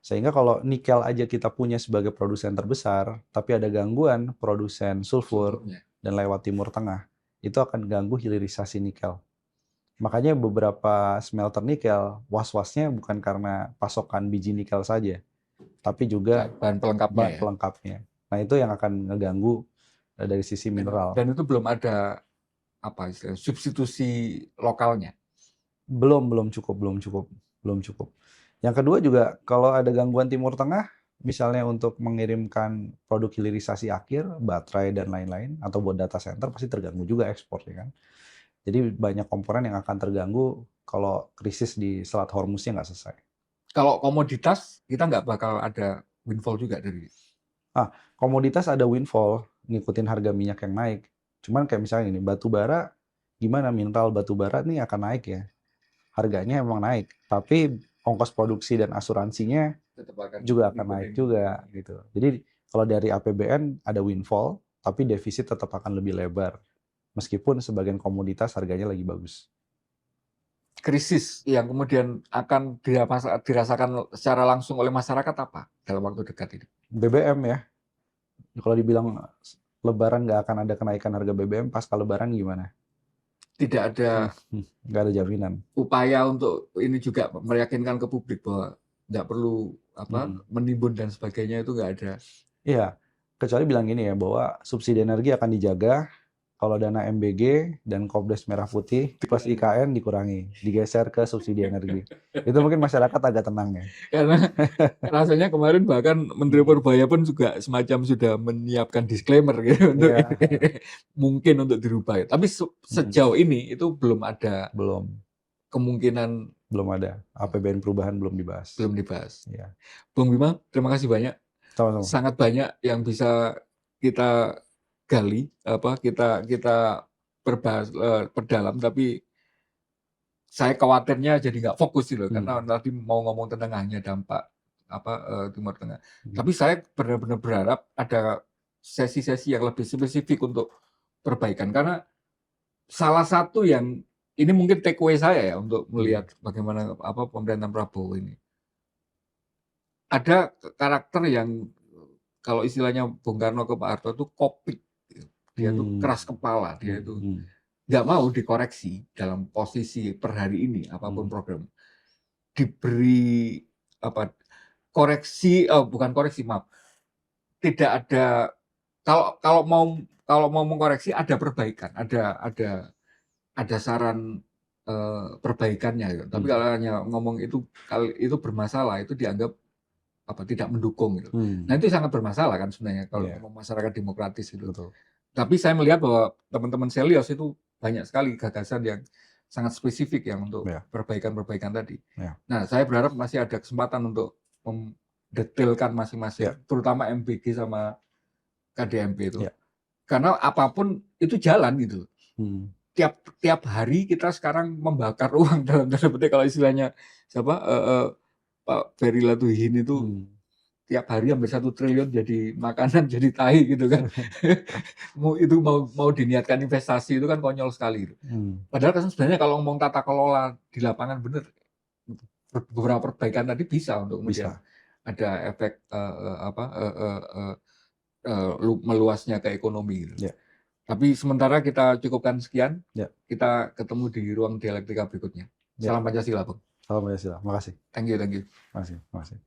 Sehingga kalau nikel aja kita punya sebagai produsen terbesar, tapi ada gangguan produsen sulfur Sulfurnya. dan lewat Timur Tengah, itu akan ganggu hilirisasi nikel. Makanya beberapa smelter nikel was-wasnya bukan karena pasokan biji nikel saja, tapi juga Bahan pelengkapnya bahan ya. pelengkapnya. Nah, itu yang akan ngeganggu dari sisi mineral. Dan itu belum ada substitusi lokalnya. Belum cukup. Yang kedua juga kalau ada gangguan Timur Tengah, misalnya untuk mengirimkan produk hilirisasi akhir, baterai dan lain-lain, atau buat data center pasti terganggu juga ekspor ya kan. Jadi banyak komponen yang akan terganggu kalau krisis di Selat Hormuznya nggak selesai. Kalau komoditas kita nggak bakal ada windfall juga dari. Komoditas ada windfall, ngikutin harga minyak yang naik. Cuman kayak misalnya ini, batu bara, gimana mineral batu bara nih akan naik ya. Harganya emang naik, tapi ongkos produksi dan asuransinya juga akan naik juga gitu. Jadi kalau dari APBN ada windfall, tapi defisit tetap akan lebih lebar. Meskipun sebagian komoditas harganya lagi bagus. Krisis yang kemudian akan dirasakan secara langsung oleh masyarakat apa dalam waktu dekat ini? BBM ya, kalau dibilang Lebaran nggak akan ada kenaikan harga BBM, pasca Lebaran gimana? Tidak ada Nggak ada jaminan. upaya untuk ini juga meyakinkan ke publik bahwa nggak perlu menimbun dan sebagainya itu nggak ada. Iya, kecuali bilang gini ya, bahwa subsidi energi akan dijaga, kalau dana MBG dan Kopdes Merah Putih plus IKN dikurangi, digeser ke subsidi energi. Itu mungkin masyarakat agak tenang ya. Karena rasanya kemarin bahkan Menteri Purbaya pun juga semacam sudah menyiapkan disclaimer gitu untuk mungkin untuk dirubah. Tapi sejauh ini itu belum ada kemungkinan. Belum ada. APBN perubahan belum dibahas. Belum dibahas. Ya. Bung Bima, terima kasih banyak. Sama-sama. Sangat banyak yang bisa kita gali, kita perdalam, tapi saya khawatirnya jadi nggak fokus gitu, karena tadi mau ngomong tentang hanya dampak Timur Tengah. Tapi saya benar-benar berharap ada sesi-sesi yang lebih spesifik untuk perbaikan, karena salah satu yang ini mungkin take away saya ya untuk melihat bagaimana pemerintahan Prabowo ini. Ada karakter yang kalau istilahnya Bung Karno ke Pak Harto itu kopik, dia itu keras kepala, dia itu nggak mau dikoreksi dalam posisi per hari ini apapun program, diberi koreksi, bukan koreksi, maaf, tidak ada, kalau mau mengkoreksi ada perbaikan, ada saran perbaikannya gitu. Tapi kalau hanya ngomong itu bermasalah, itu dianggap tidak mendukung gitu. Nah itu sangat bermasalah kan sebenarnya kalau masyarakat demokratis itu. Betul. Tapi saya melihat bahwa teman-teman Selios itu banyak sekali gagasan yang sangat spesifik yang untuk perbaikan-perbaikan tadi. Nah saya berharap masih ada kesempatan untuk mendetailkan masing-masing, terutama MBG sama KDMP itu. Karena apapun itu jalan gitu. Tiap hari kita sekarang membakar uang dalam tanda petik, kalau istilahnya siapa Pak Ferry Latuhin itu tiap hari sampai 1 triliun jadi makanan, jadi tahi gitu kan. Itu mau diniatkan investasi itu kan konyol sekali gitu. Padahal kan sebenarnya kalau ngomong tata kelola di lapangan bener, beberapa perbaikan tadi bisa untuk kemudian Bisa. ada efek meluasnya ke ekonomi gitu. Ya. Tapi sementara kita cukupkan sekian. Ya. Kita ketemu di ruang dialektika berikutnya. Ya. Salam Pancasila, Bang. Salam Pancasila. Makasih. Thank you. Makasih.